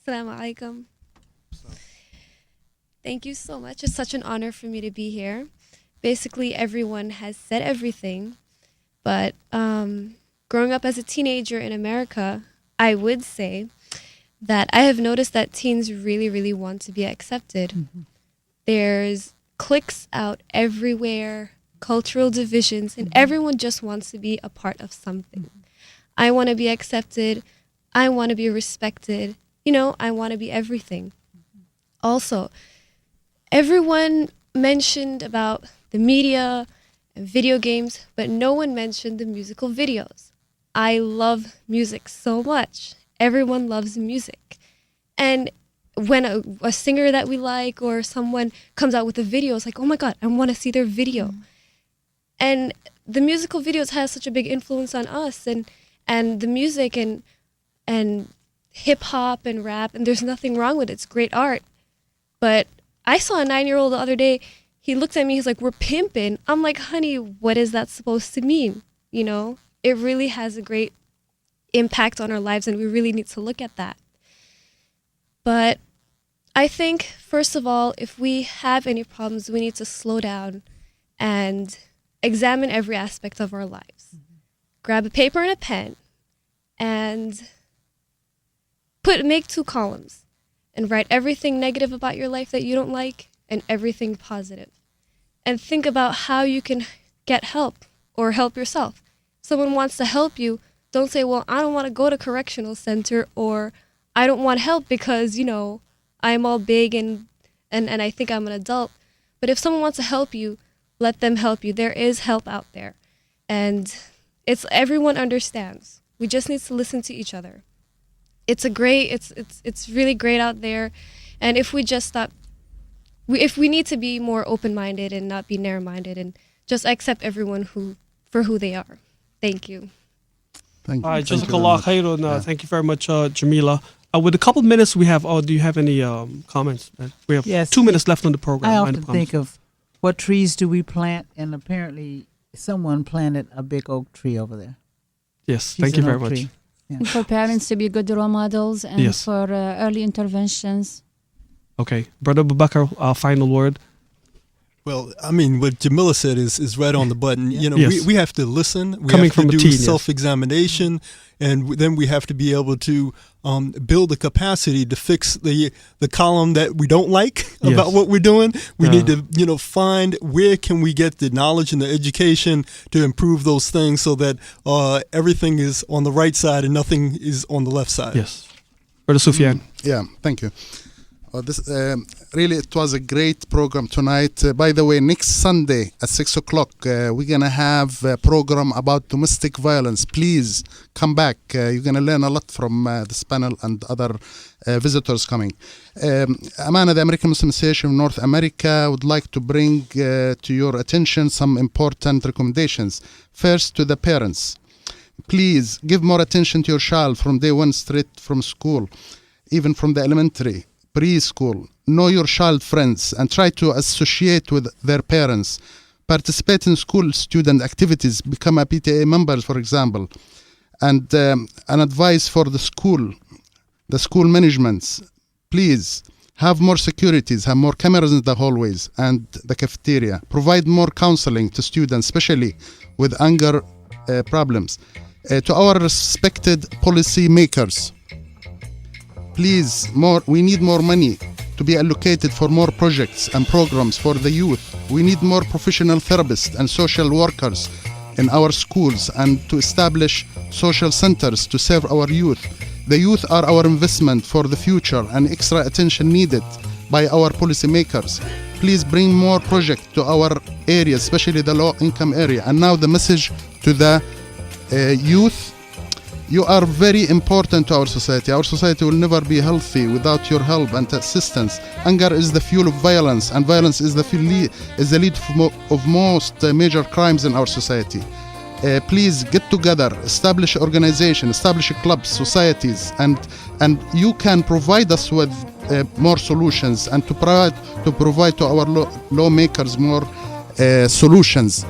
Assalamu alaikum. Thank you so much. It's such an honor for me to be here. Basically, everyone has said everything, but growing up as a teenager in America, I would say that I have noticed that teens really, really want to be accepted. Mm-hmm. There's cliques out everywhere, cultural divisions, and everyone just wants to be a part of something. Mm-hmm. I want to be accepted. I want to be respected. I want to be everything. Also, everyone mentioned about the media and video games, but no one mentioned the musical videos. I love music so much. Everyone loves music. And when a singer that we like or someone comes out with a video, it's like, oh my God, I want to see their video. Mm-hmm. And the musical videos has such a big influence on us, and the music and hip hop and rap, and there's nothing wrong with it. It's great art. But I saw a 9-year-old the other day. He looked at me. He's like, "We're pimping." I'm like, "Honey, what is that supposed to mean?" It really has a great impact on our lives, and we really need to look at that. But I think, first of all, if we have any problems, we need to slow down and examine every aspect of our lives. Mm-hmm. Grab a paper and a pen and make 2 columns and write everything negative about your life that you don't like and everything positive. And think about how you can get help or help yourself. Someone wants to help you, don't say, well, I don't want to go to correctional center, or I don't want help because, I'm all big and I think I'm an adult. But if someone wants to help you, let them help you. There is help out there. And everyone understands. We just need to listen to each other. It's really great out there. And if we just stop, if we need to be more open-minded and not be narrow-minded and just accept everyone for who they are. Thank you. Thank you. All right, Jazakallah khairan. Thank you very much, Jamila. With a couple minutes we have, do you have any comments? We have 2 minutes left on the program. I often think of what trees do we plant, and apparently someone planted a big oak tree over there. Yes, thank you very much. Yeah. For parents to be good role models and for early interventions. Okay. Brother Abubakar, our final word. Well, I mean, what Jamila said is right on the button. We have to listen. We Coming have to from do a teen, self-examination, and then we have to be able to build the capacity to fix the column that we don't like about what we're doing. We need to find where can we get the knowledge and the education to improve those things so that everything is on the right side and nothing is on the left side. Yes. Brother Sufyan. Yeah, thank you. Really, it was a great program tonight. By the way, next Sunday at 6 o'clock, we're going to have a program about domestic violence. Please come back. You're going to learn a lot from this panel and other visitors coming. AMANA, the American Muslim Association of North America, would like to bring to your attention some important recommendations. First, to the parents. Please give more attention to your child from day one, straight from school, even from the elementary, preschool. Know your child friends and try to associate with their parents. Participate in school student activities. Become a PTA member, for example. And an advice for the school managements. Please have more securities, have more cameras in the hallways and the cafeteria. Provide more counseling to students, especially with anger problems. To our respected policy makers, please, we need more money to be allocated for more projects and programs for the youth. We need more professional therapists and social workers in our schools and to establish social centers to serve our youth. The youth are our investment for the future and extra attention needed by our policymakers. Please bring more projects to our area, especially the low-income area. And now the message to the youth. You are very important to our society. Our society will never be healthy without your help and assistance. Anger is the fuel of violence, and violence is the lead of most major crimes in our society. Please get together, establish organizations, establish clubs, societies, and you can provide us with more solutions and to provide to our lawmakers more solutions.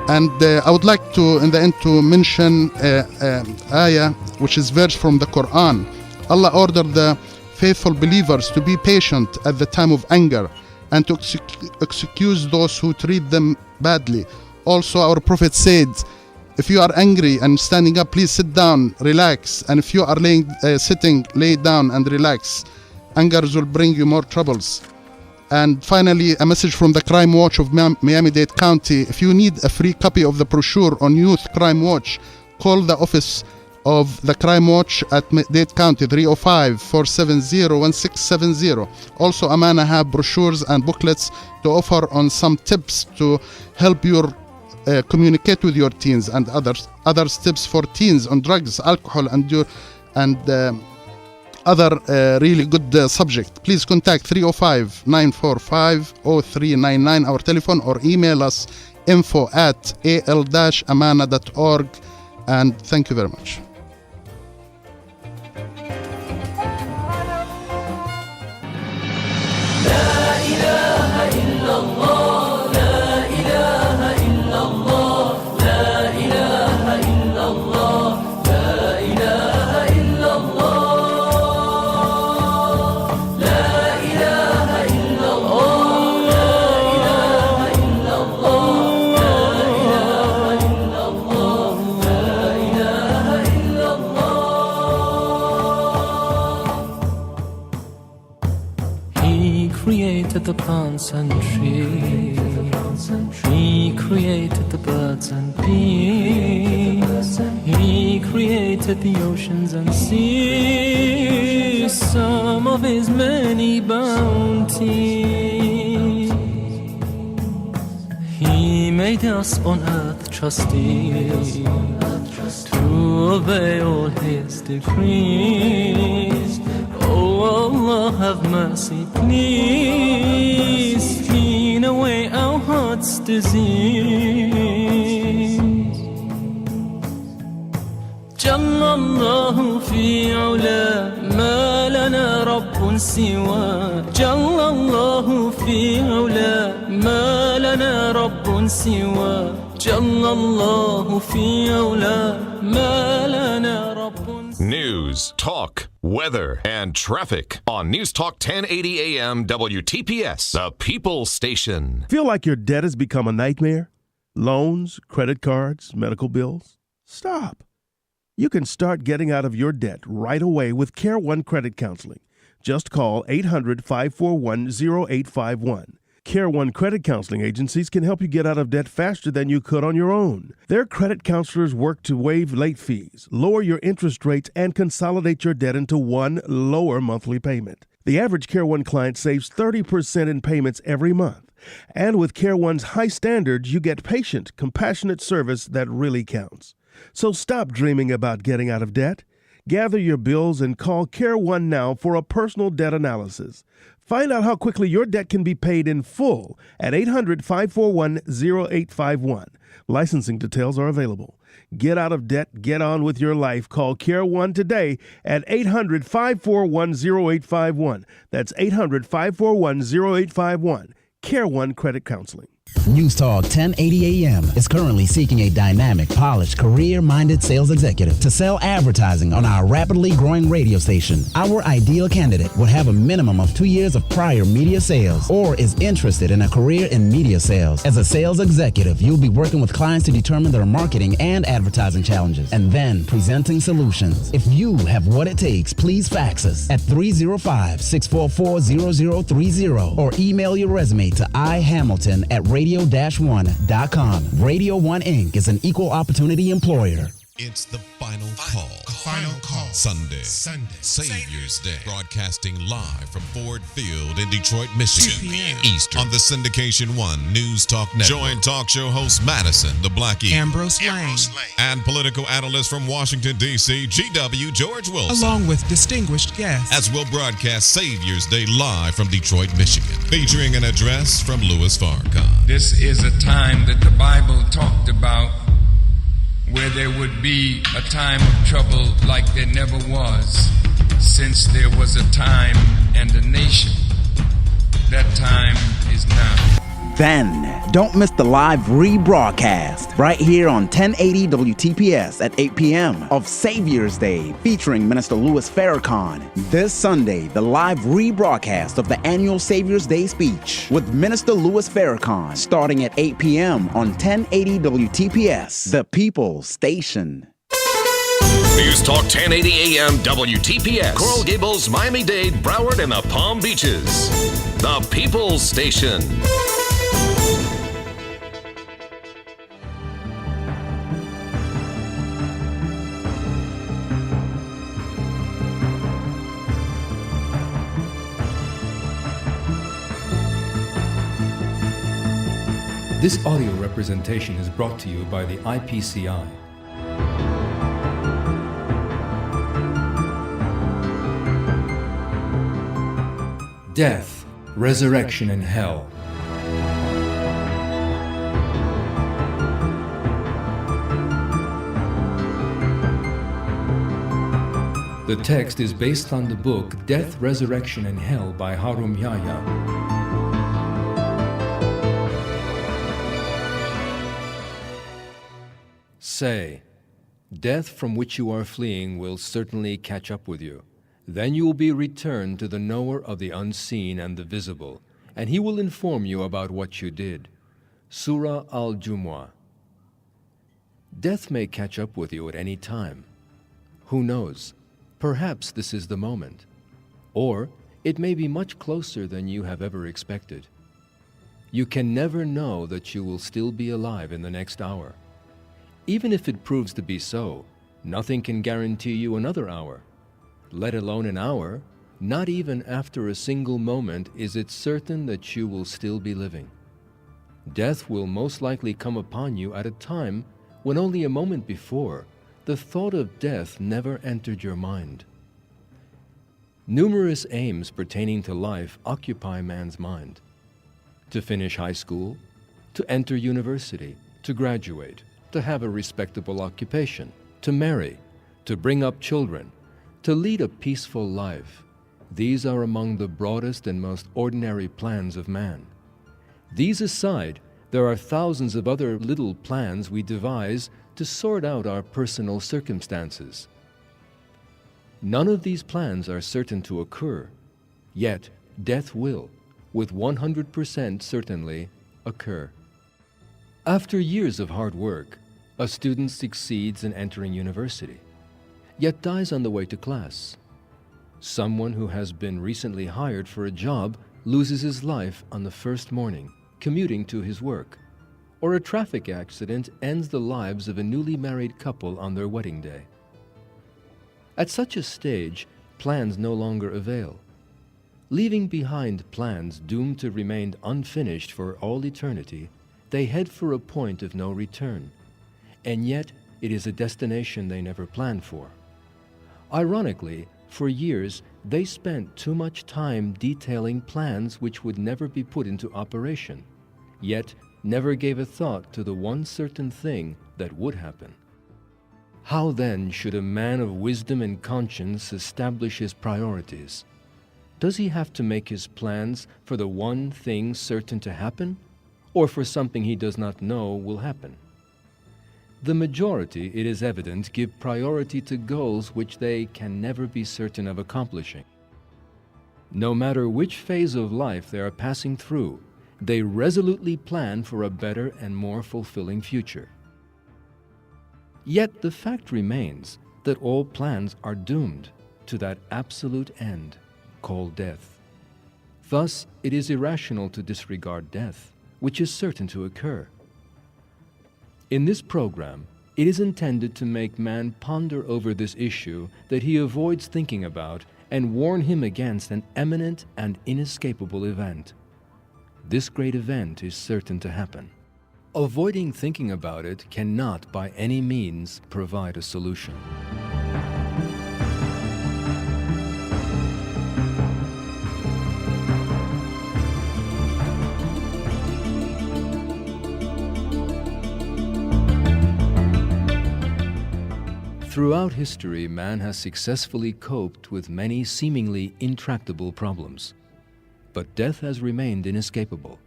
And I would like to, in the end, to mention ayah, which is verse from the Quran. Allah ordered the faithful believers to be patient at the time of anger and to excuse those who treat them badly. Also, our Prophet said, if you are angry and standing up, please sit down, relax. And if you are sitting, lay down and relax. Anger will bring you more troubles. And finally, a message from the Crime Watch of Miami-Dade County. If you need a free copy of the brochure on Youth Crime Watch, call the office of the Crime Watch at Dade County, 305-470-1670. Also, Amana have brochures and booklets to offer on some tips to help you communicate with your teens and other tips for teens on drugs, alcohol, and other really good subject. Please contact 305-945-0399, our telephone, or email us info@al-amana.org. And thank you very much. The plants and trees, He created the birds and bees, He created the oceans and seas, some of His many bounties. He made us on earth trustees to obey all His decrees. Oh Allah, have mercy, please, clean away our heart's disease. Jalla Allahu fi ula, ma lana rabbun siwa. Jalla Allahu fi ula, ma lana rabbun siwa. Jalla Allahu fi ula, ma lana rabbun. News, talk, weather, and traffic on News Talk 1080 AM WTPS, the People's Station. Feel like your debt has become a nightmare? Loans, credit cards, medical bills? Stop. You can start getting out of your debt right away with Care One Credit Counseling. Just call 800-541-0851. Care One Credit Counseling agencies can help you get out of debt faster than you could on your own. Their credit counselors work to waive late fees, lower your interest rates, and consolidate your debt into one lower monthly payment. The average Care One client saves 30% in payments every month. And with Care One's high standards, you get patient, compassionate service that really counts. So stop dreaming about getting out of debt. Gather your bills and call Care One now for a personal debt analysis. Find out how quickly your debt can be paid in full at 800-541-0851. Licensing details are available. Get out of debt, get on with your life. Call Care One today at 800-541-0851. That's 800-541-0851. Care One Credit Counseling. News Talk 1080 AM is currently seeking a dynamic, polished, career-minded sales executive to sell advertising on our rapidly growing radio station. Our ideal candidate would have a minimum of 2 years of prior media sales or is interested in a career in media sales. As a sales executive, you'll be working with clients to determine their marketing and advertising challenges and then presenting solutions. If you have what it takes, please fax us at 305-644-0030 or email your resume to ihamilton@radio radio-1.com. Radio 1 Inc. is an equal opportunity employer. It's the final call. Final call. Sunday. Savior's Day. Broadcasting live from Ford Field in Detroit, Michigan. 2 p.m. Eastern. On the Syndication 1 News Talk Network. Join talk show host Madison, the Black Eagle. Ambrose Lane. And political analyst from Washington, D.C., G.W. George Wilson. Along with distinguished guests. As we'll broadcast Savior's Day live from Detroit, Michigan. Featuring an address from Louis Farrakhan. This is a time that the Bible talked about, where there would be a time of trouble like there never was since there was a time and a nation. That time is now. Then, don't miss the live rebroadcast right here on 1080 WTPS at 8 p.m. of Savior's Day featuring Minister Louis Farrakhan. This Sunday, the live rebroadcast of the annual Savior's Day speech with Minister Louis Farrakhan starting at 8 p.m. on 1080 WTPS, the People's Station. News Talk 1080 AM WTPS. Coral Gables, Miami-Dade, Broward, and the Palm Beaches. The People's Station. This audio representation is brought to you by the IPCI. Death, resurrection, and hell. The text is based on the book Death, Resurrection, and Hell by Harum Yahya. Say, death from which you are fleeing will certainly catch up with you. Then you will be returned to the knower of the unseen and the visible, and he will inform you about what you did. Surah Al-Jumu'ah. Death may catch up with you at any time. Who knows? Perhaps this is the moment. Or it may be much closer than you have ever expected. You can never know that you will still be alive in the next hour. Even if it proves to be so, nothing can guarantee you another hour. Let alone an hour, not even after a single moment is it certain that you will still be living. Death will most likely come upon you at a time when only a moment before, the thought of death never entered your mind. Numerous aims pertaining to life occupy man's mind. To finish high school, to enter university, to graduate, to have a respectable occupation, to marry, to bring up children, to lead a peaceful life. These are among the broadest and most ordinary plans of man. These aside, there are thousands of other little plans we devise to sort out our personal circumstances. None of these plans are certain to occur, yet death will, with 100% certainly, occur. After years of hard work, a student succeeds in entering university, yet dies on the way to class. Someone who has been recently hired for a job loses his life on the first morning, commuting to his work. Or a traffic accident ends the lives of a newly married couple on their wedding day. At such a stage, plans no longer avail. Leaving behind plans doomed to remain unfinished for all eternity, they head for a point of no return. And yet, it is a destination they never planned for. Ironically, for years, they spent too much time detailing plans which would never be put into operation, yet never gave a thought to the one certain thing that would happen. How then should a man of wisdom and conscience establish his priorities? Does he have to make his plans for the one thing certain to happen, or for something he does not know will happen? The majority, it is evident, give priority to goals which they can never be certain of accomplishing. No matter which phase of life they are passing through, they resolutely plan for a better and more fulfilling future. Yet the fact remains that all plans are doomed to that absolute end called death. Thus, it is irrational to disregard death, which is certain to occur. In this program, it is intended to make man ponder over this issue that he avoids thinking about and warn him against an imminent and inescapable event. This great event is certain to happen. Avoiding thinking about it cannot by any means provide a solution. Throughout history, man has successfully coped with many seemingly intractable problems, but death has remained inescapable.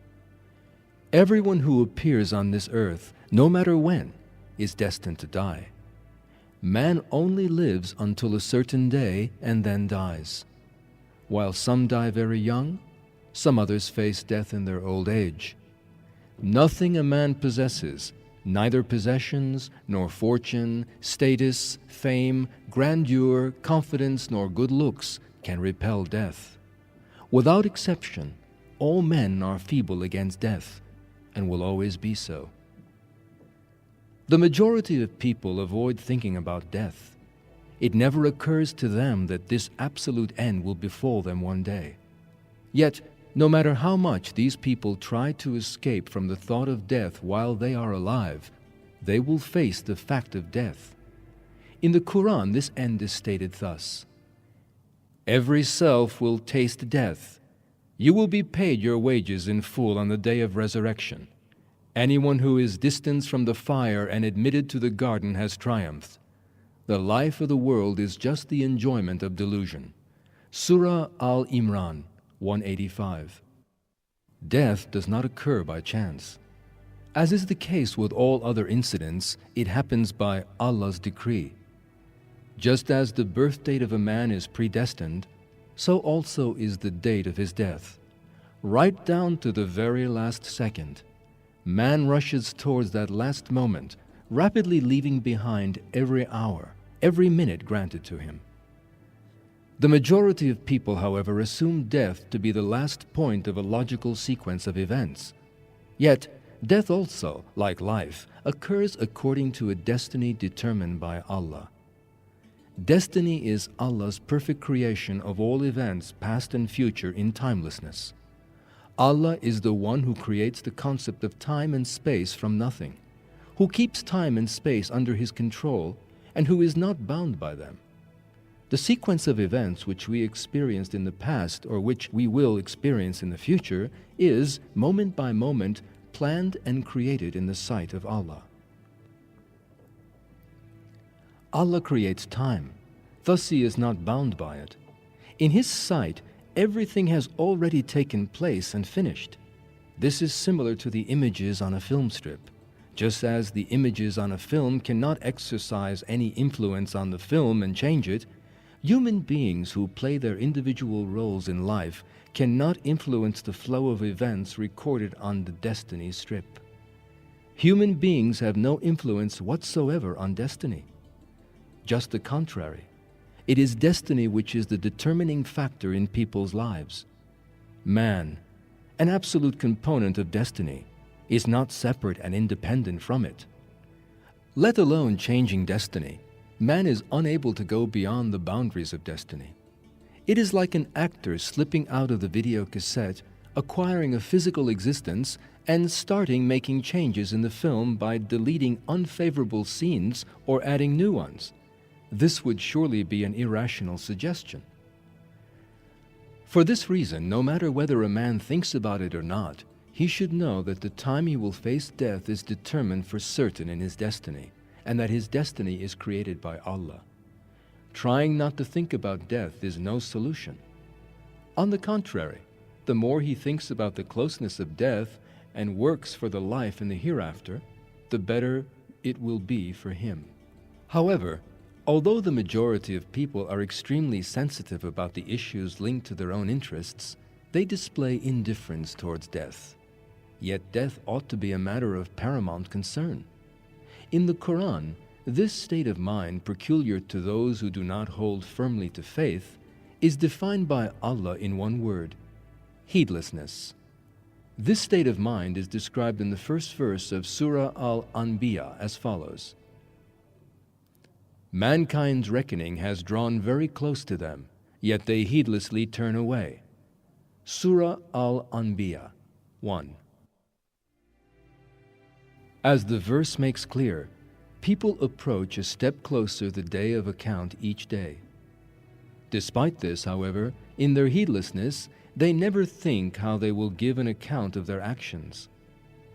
Everyone who appears on this earth, no matter when, is destined to die. Man only lives until a certain day and then dies. While some die very young, some others face death in their old age. Nothing a man possesses, neither possessions, nor fortune, status, fame, grandeur, confidence, nor good looks, can repel death. Without exception, all men are feeble against death, and will always be so. The majority of people avoid thinking about death. It never occurs to them that this absolute end will befall them one day. Yet, no matter how much these people try to escape from the thought of death while they are alive, they will face the fact of death. In the Quran, this end is stated thus: "Every self will taste death. You will be paid your wages in full on the day of resurrection. Anyone who is distanced from the fire and admitted to the garden has triumphed. The life of the world is just the enjoyment of delusion." Surah Al-Imran 185. Death does not occur by chance. As is the case with all other incidents, it happens by Allah's decree. Just as the birth date of a man is predestined, so also is the date of his death. Right down to the very last second, man rushes towards that last moment, rapidly leaving behind every hour, every minute granted to him. The majority of people, however, assume death to be the last point of a logical sequence of events. Yet, death also, like life, occurs according to a destiny determined by Allah. Destiny is Allah's perfect creation of all events, past and future, in timelessness. Allah is the one who creates the concept of time and space from nothing, who keeps time and space under His control, and who is not bound by them. The sequence of events which we experienced in the past or which we will experience in the future is, moment by moment, planned and created in the sight of Allah. Allah creates time, thus He is not bound by it. In His sight, everything has already taken place and finished. This is similar to the images on a film strip. Just as the images on a film cannot exercise any influence on the film and change it, human beings who play their individual roles in life cannot influence the flow of events recorded on the destiny strip. Human beings have no influence whatsoever on destiny. Just the contrary. It is destiny which is the determining factor in people's lives. Man, an absolute component of destiny, is not separate and independent from it. Let alone changing destiny, man is unable to go beyond the boundaries of destiny. It is like an actor slipping out of the video cassette, acquiring a physical existence, and starting making changes in the film by deleting unfavorable scenes or adding new ones. This would surely be an irrational suggestion. For this reason, no matter whether a man thinks about it or not, he should know that the time he will face death is determined for certain in his destiny, and that his destiny is created by Allah. Trying not to think about death is no solution. On the contrary, the more he thinks about the closeness of death and works for the life in the hereafter, the better it will be for him. However, although the majority of people are extremely sensitive about the issues linked to their own interests, they display indifference towards death. Yet death ought to be a matter of paramount concern. In the Quran, this state of mind, peculiar to those who do not hold firmly to faith, is defined by Allah in one word: heedlessness. This state of mind is described in the first verse of Surah Al-Anbiya as follows. Mankind's reckoning has drawn very close to them, yet they heedlessly turn away. Surah Al-Anbiya 1. As the verse makes clear, people approach a step closer the day of account each day. Despite this, however, in their heedlessness, they never think how they will give an account of their actions.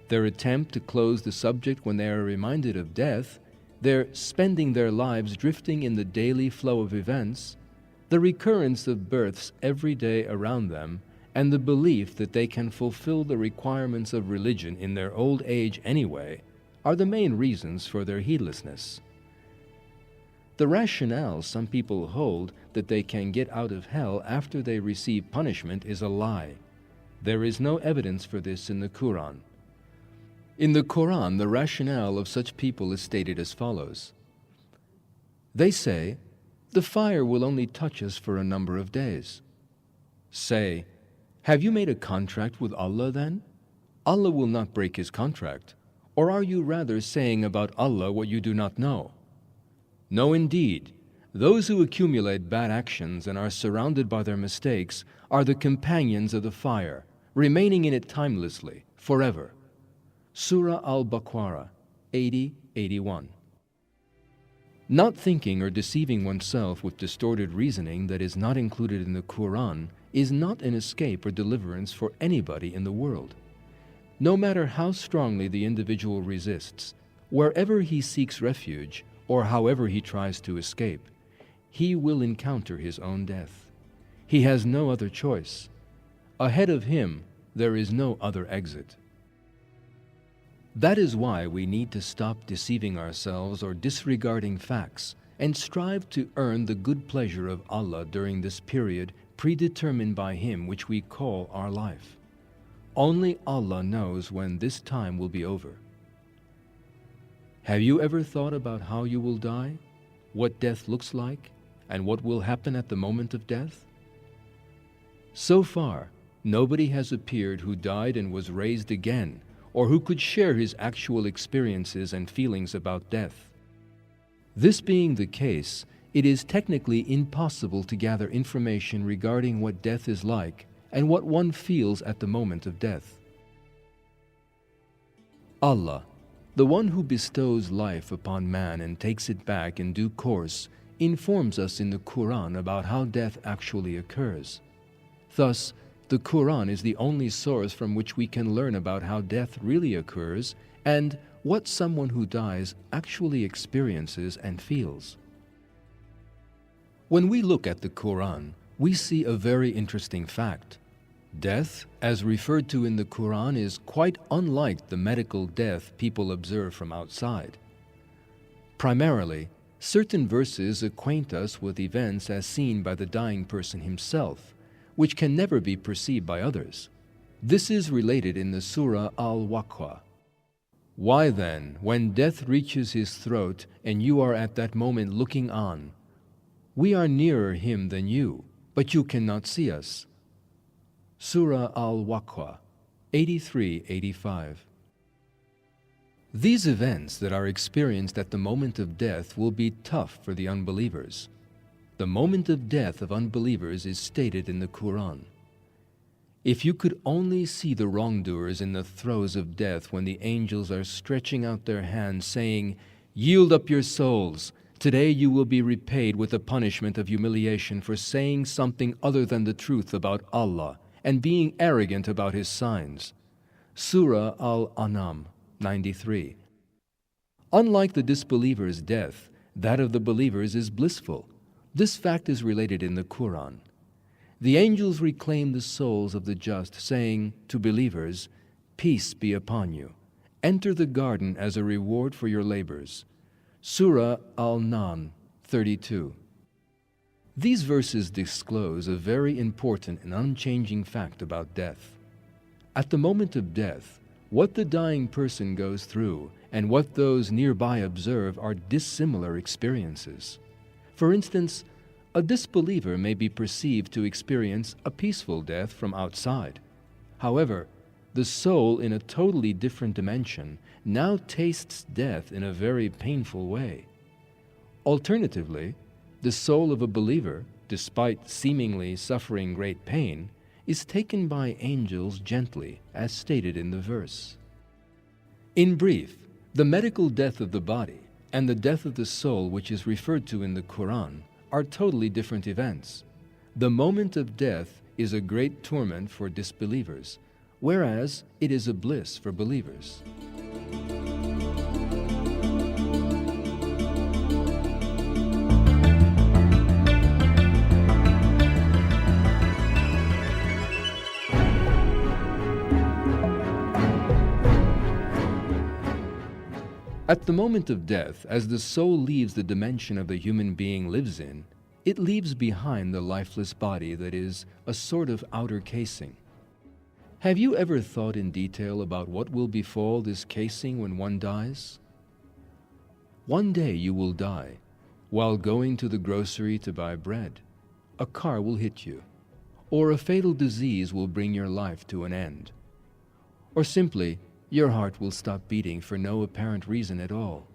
Their attempt to close the subject when they are reminded of death, their spending their lives drifting in the daily flow of events, the recurrence of births every day around them, and the belief that they can fulfill the requirements of religion in their old age anyway, are the main reasons for their heedlessness. The rationale some people hold that they can get out of hell after they receive punishment is a lie. There is no evidence for this in the Quran. In the Quran, the rationale of such people is stated as follows. They say, the fire will only touch us for a number of days. Say, have you made a contract with Allah then? Allah will not break His contract. Or are you rather saying about Allah what you do not know? No, indeed. Those who accumulate bad actions and are surrounded by their mistakes are the companions of the fire, remaining in it timelessly, forever. Surah Al-Baqarah 80-81. Not thinking or deceiving oneself with distorted reasoning that is not included in the Quran is not an escape or deliverance for anybody in the world. No matter how strongly the individual resists, wherever he seeks refuge, or however he tries to escape, he will encounter his own death. He has no other choice. Ahead of him, there is no other exit. That is why we need to stop deceiving ourselves or disregarding facts and strive to earn the good pleasure of Allah during this period predetermined by Him which we call our life. Only Allah knows when this time will be over. Have you ever thought about how you will die, what death looks like, and what will happen at the moment of death? So far, nobody has appeared who died and was raised again, or who could share his actual experiences and feelings about death. This being the case, it is technically impossible to gather information regarding what death is like and what one feels at the moment of death. Allah, the one who bestows life upon man and takes it back in due course, informs us in the Quran about how death actually occurs. Thus, the Quran is the only source from which we can learn about how death really occurs and what someone who dies actually experiences and feels. When we look at the Quran, we see a very interesting fact. Death, as referred to in the Quran, is quite unlike the medical death people observe from outside. Primarily, certain verses acquaint us with events as seen by the dying person himself, which can never be perceived by others. This is related in the Surah Al-Waqiah. Why then, when death reaches his throat and you are at that moment looking on, we are nearer him than you, but you cannot see us. Surah Al-Waqiah 83-85. These events that are experienced at the moment of death will be tough for the unbelievers. The moment of death of unbelievers is stated in the Quran. If you could only see the wrongdoers in the throes of death when the angels are stretching out their hands saying, "Yield up your souls. Today you will be repaid with the punishment of humiliation for saying something other than the truth about Allah and being arrogant about His signs." Surah Al-An'am 93. Unlike the disbeliever's death, that of the believers is blissful. This fact is related in the Quran. The angels reclaim the souls of the just, saying to believers, "Peace be upon you. Enter the garden as a reward for your labors." Surah Al-Nahl 32. These verses disclose a very important and unchanging fact about death. At the moment of death, what the dying person goes through and what those nearby observe are dissimilar experiences. For instance, a disbeliever may be perceived to experience a peaceful death from outside. However, the soul in a totally different dimension now tastes death in a very painful way. Alternatively, the soul of a believer, despite seemingly suffering great pain, is taken by angels gently, as stated in the verse. In brief, the medical death of the body and the death of the soul, which is referred to in the Quran, are totally different events. The moment of death is a great torment for disbelievers, whereas it is a bliss for believers. At the moment of death, as the soul leaves the dimension of the human being lives in, it leaves behind the lifeless body that is a sort of outer casing. Have you ever thought in detail about what will befall this casing when one dies? One day you will die while going to the grocery to buy bread. A car will hit you, or a fatal disease will bring your life to an end, or simply your heart will stop beating for no apparent reason at all.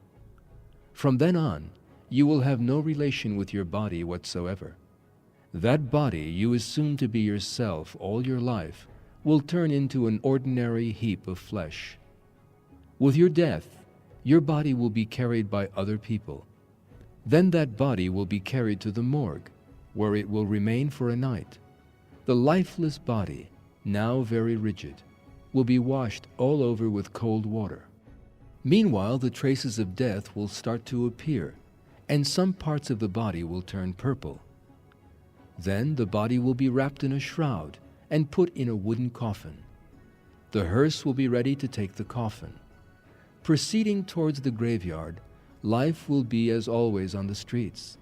From then on, you will have no relation with your body whatsoever. That body you assume to be yourself all your life will turn into an ordinary heap of flesh. With your death, your body will be carried by other people. Then that body will be carried to the morgue, where it will remain for a night. The lifeless body, now very rigid, will be washed all over with cold water. Meanwhile, the traces of death will start to appear, and some parts of the body will turn purple. Then the body will be wrapped in a shroud and put in a wooden coffin. The hearse will be ready to take the coffin. Proceeding towards the graveyard, life will be as always on the streets.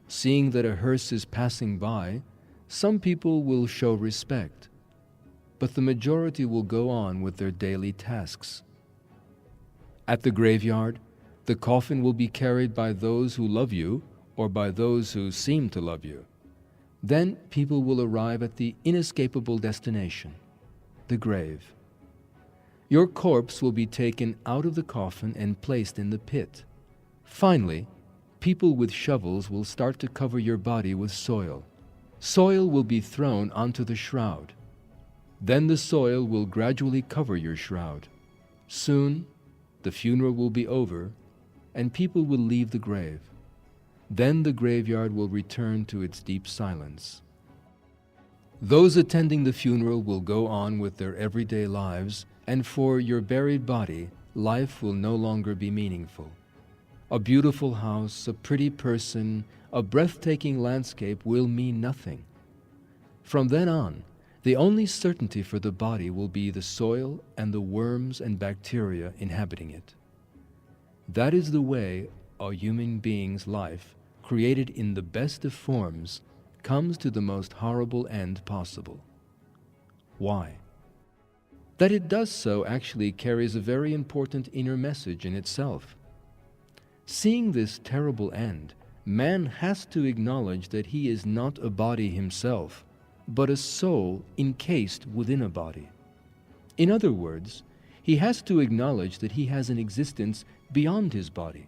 Seeing that a hearse is passing by, some people will show respect, but the majority will go on with their daily tasks. At the graveyard, the coffin will be carried by those who love you or by those who seem to love you. Then people will arrive at the inescapable destination, the grave. Your corpse will be taken out of the coffin and placed in the pit. Finally, people with shovels will start to cover your body with soil. Soil will be thrown onto the shroud. Then the soil will gradually cover your shroud. Soon, the funeral will be over, and people will leave the grave. Then the graveyard will return to its deep silence. Those attending the funeral will go on with their everyday lives, and for your buried body, life will no longer be meaningful. A beautiful house, a pretty person, a breathtaking landscape will mean nothing. From then on, the only certainty for the body will be the soil and the worms and bacteria inhabiting it. That is the way a human being's life, created in the best of forms, comes to the most horrible end possible. Why? That it does so actually carries a very important inner message in itself. Seeing this terrible end, man has to acknowledge that he is not a body himself, but a soul encased within a body. In other words, he has to acknowledge that he has an existence beyond his body.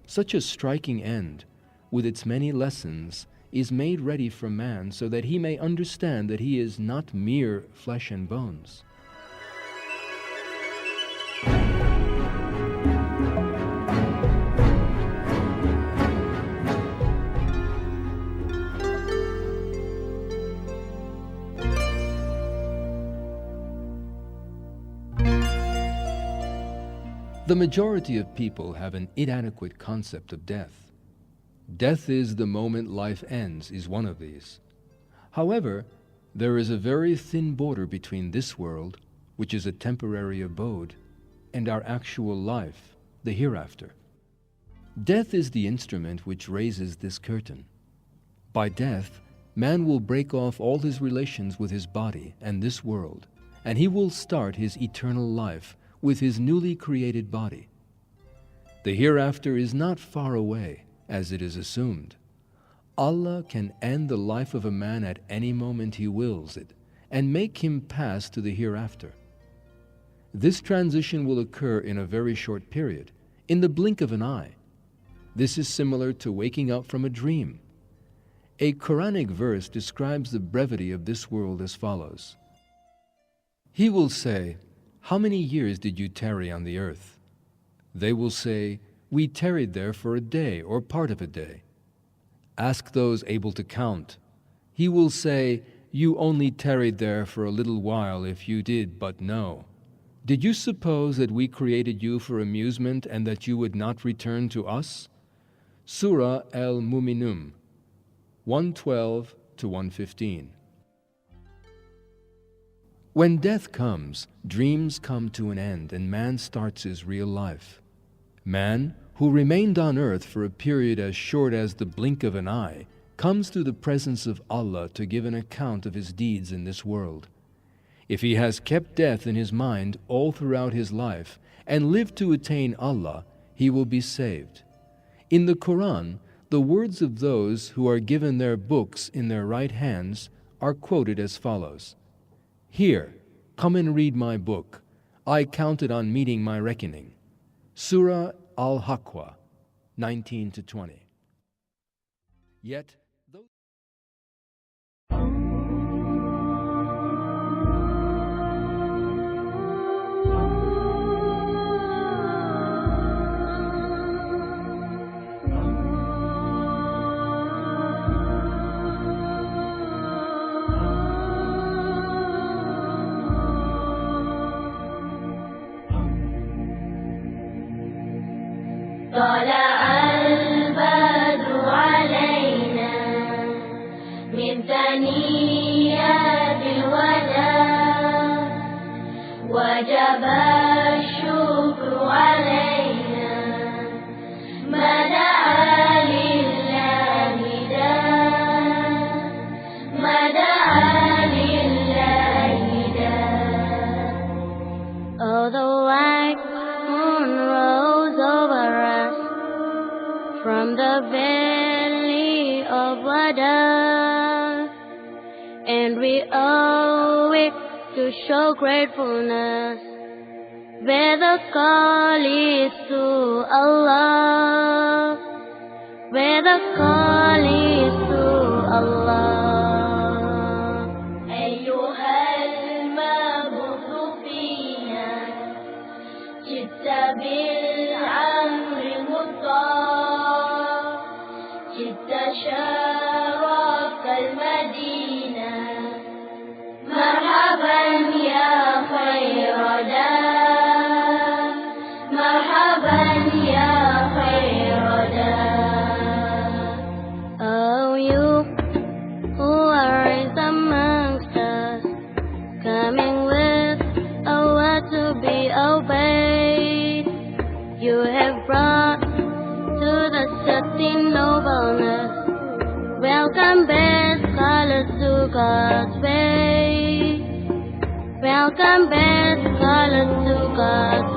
Such a striking end, with its many lessons, is made ready for man so that he may understand that he is not mere flesh and bones. The majority of people have an inadequate concept of death. Death is the moment life ends is one of these. However, there is a very thin border between this world, which is a temporary abode, and our actual life, the hereafter. Death is the instrument which raises this curtain. By death, man will break off all his relations with his body and this world, and he will start his eternal life with his newly created body. The hereafter is not far away, as it is assumed. Allah can end the life of a man at any moment He wills it, and make him pass to the hereafter. This transition will occur in a very short period, in the blink of an eye. This is similar to waking up from a dream. A Quranic verse describes the brevity of this world as follows. He will say, "How many years did you tarry on the earth?" They will say, "We tarried there for a day or part of a day." Ask those able to count. He will say, "You only tarried there for a little while if you did but know. Did you suppose that we created you for amusement and that you would not return to us?" Surah Al-Mu'minun 112 to 115. When death comes, dreams come to an end and man starts his real life. Man, who remained on earth for a period as short as the blink of an eye, comes to the presence of Allah to give an account of his deeds in this world. If he has kept death in his mind all throughout his life and lived to attain Allah, he will be saved. In the Quran, the words of those who are given their books in their right hands are quoted as follows. "Here, come and read my book. I counted on meeting my reckoning." Surah Al-Haqqa 19 to 20. Yet, طلع البدر علينا من ثنيات الوداع وجب الشكر علينا ما دعا لله داع ما دعا لله داع. Oh, the white moon rose over us from the valley of Wada, and we owe it to show gratefulness where the call is to Allah, where the call is to Allah. أيها المبعوث فينا جئت بالعمر المطاع جئت شرفت المدينة مرحبا يا خير داع مرحبا يا خير داع. Oh, you who are raised amongst us, coming with a word to be obeyed, you have brought to the certain nobleness. Welcome best scholars to God's way. Welcome best scholars to God's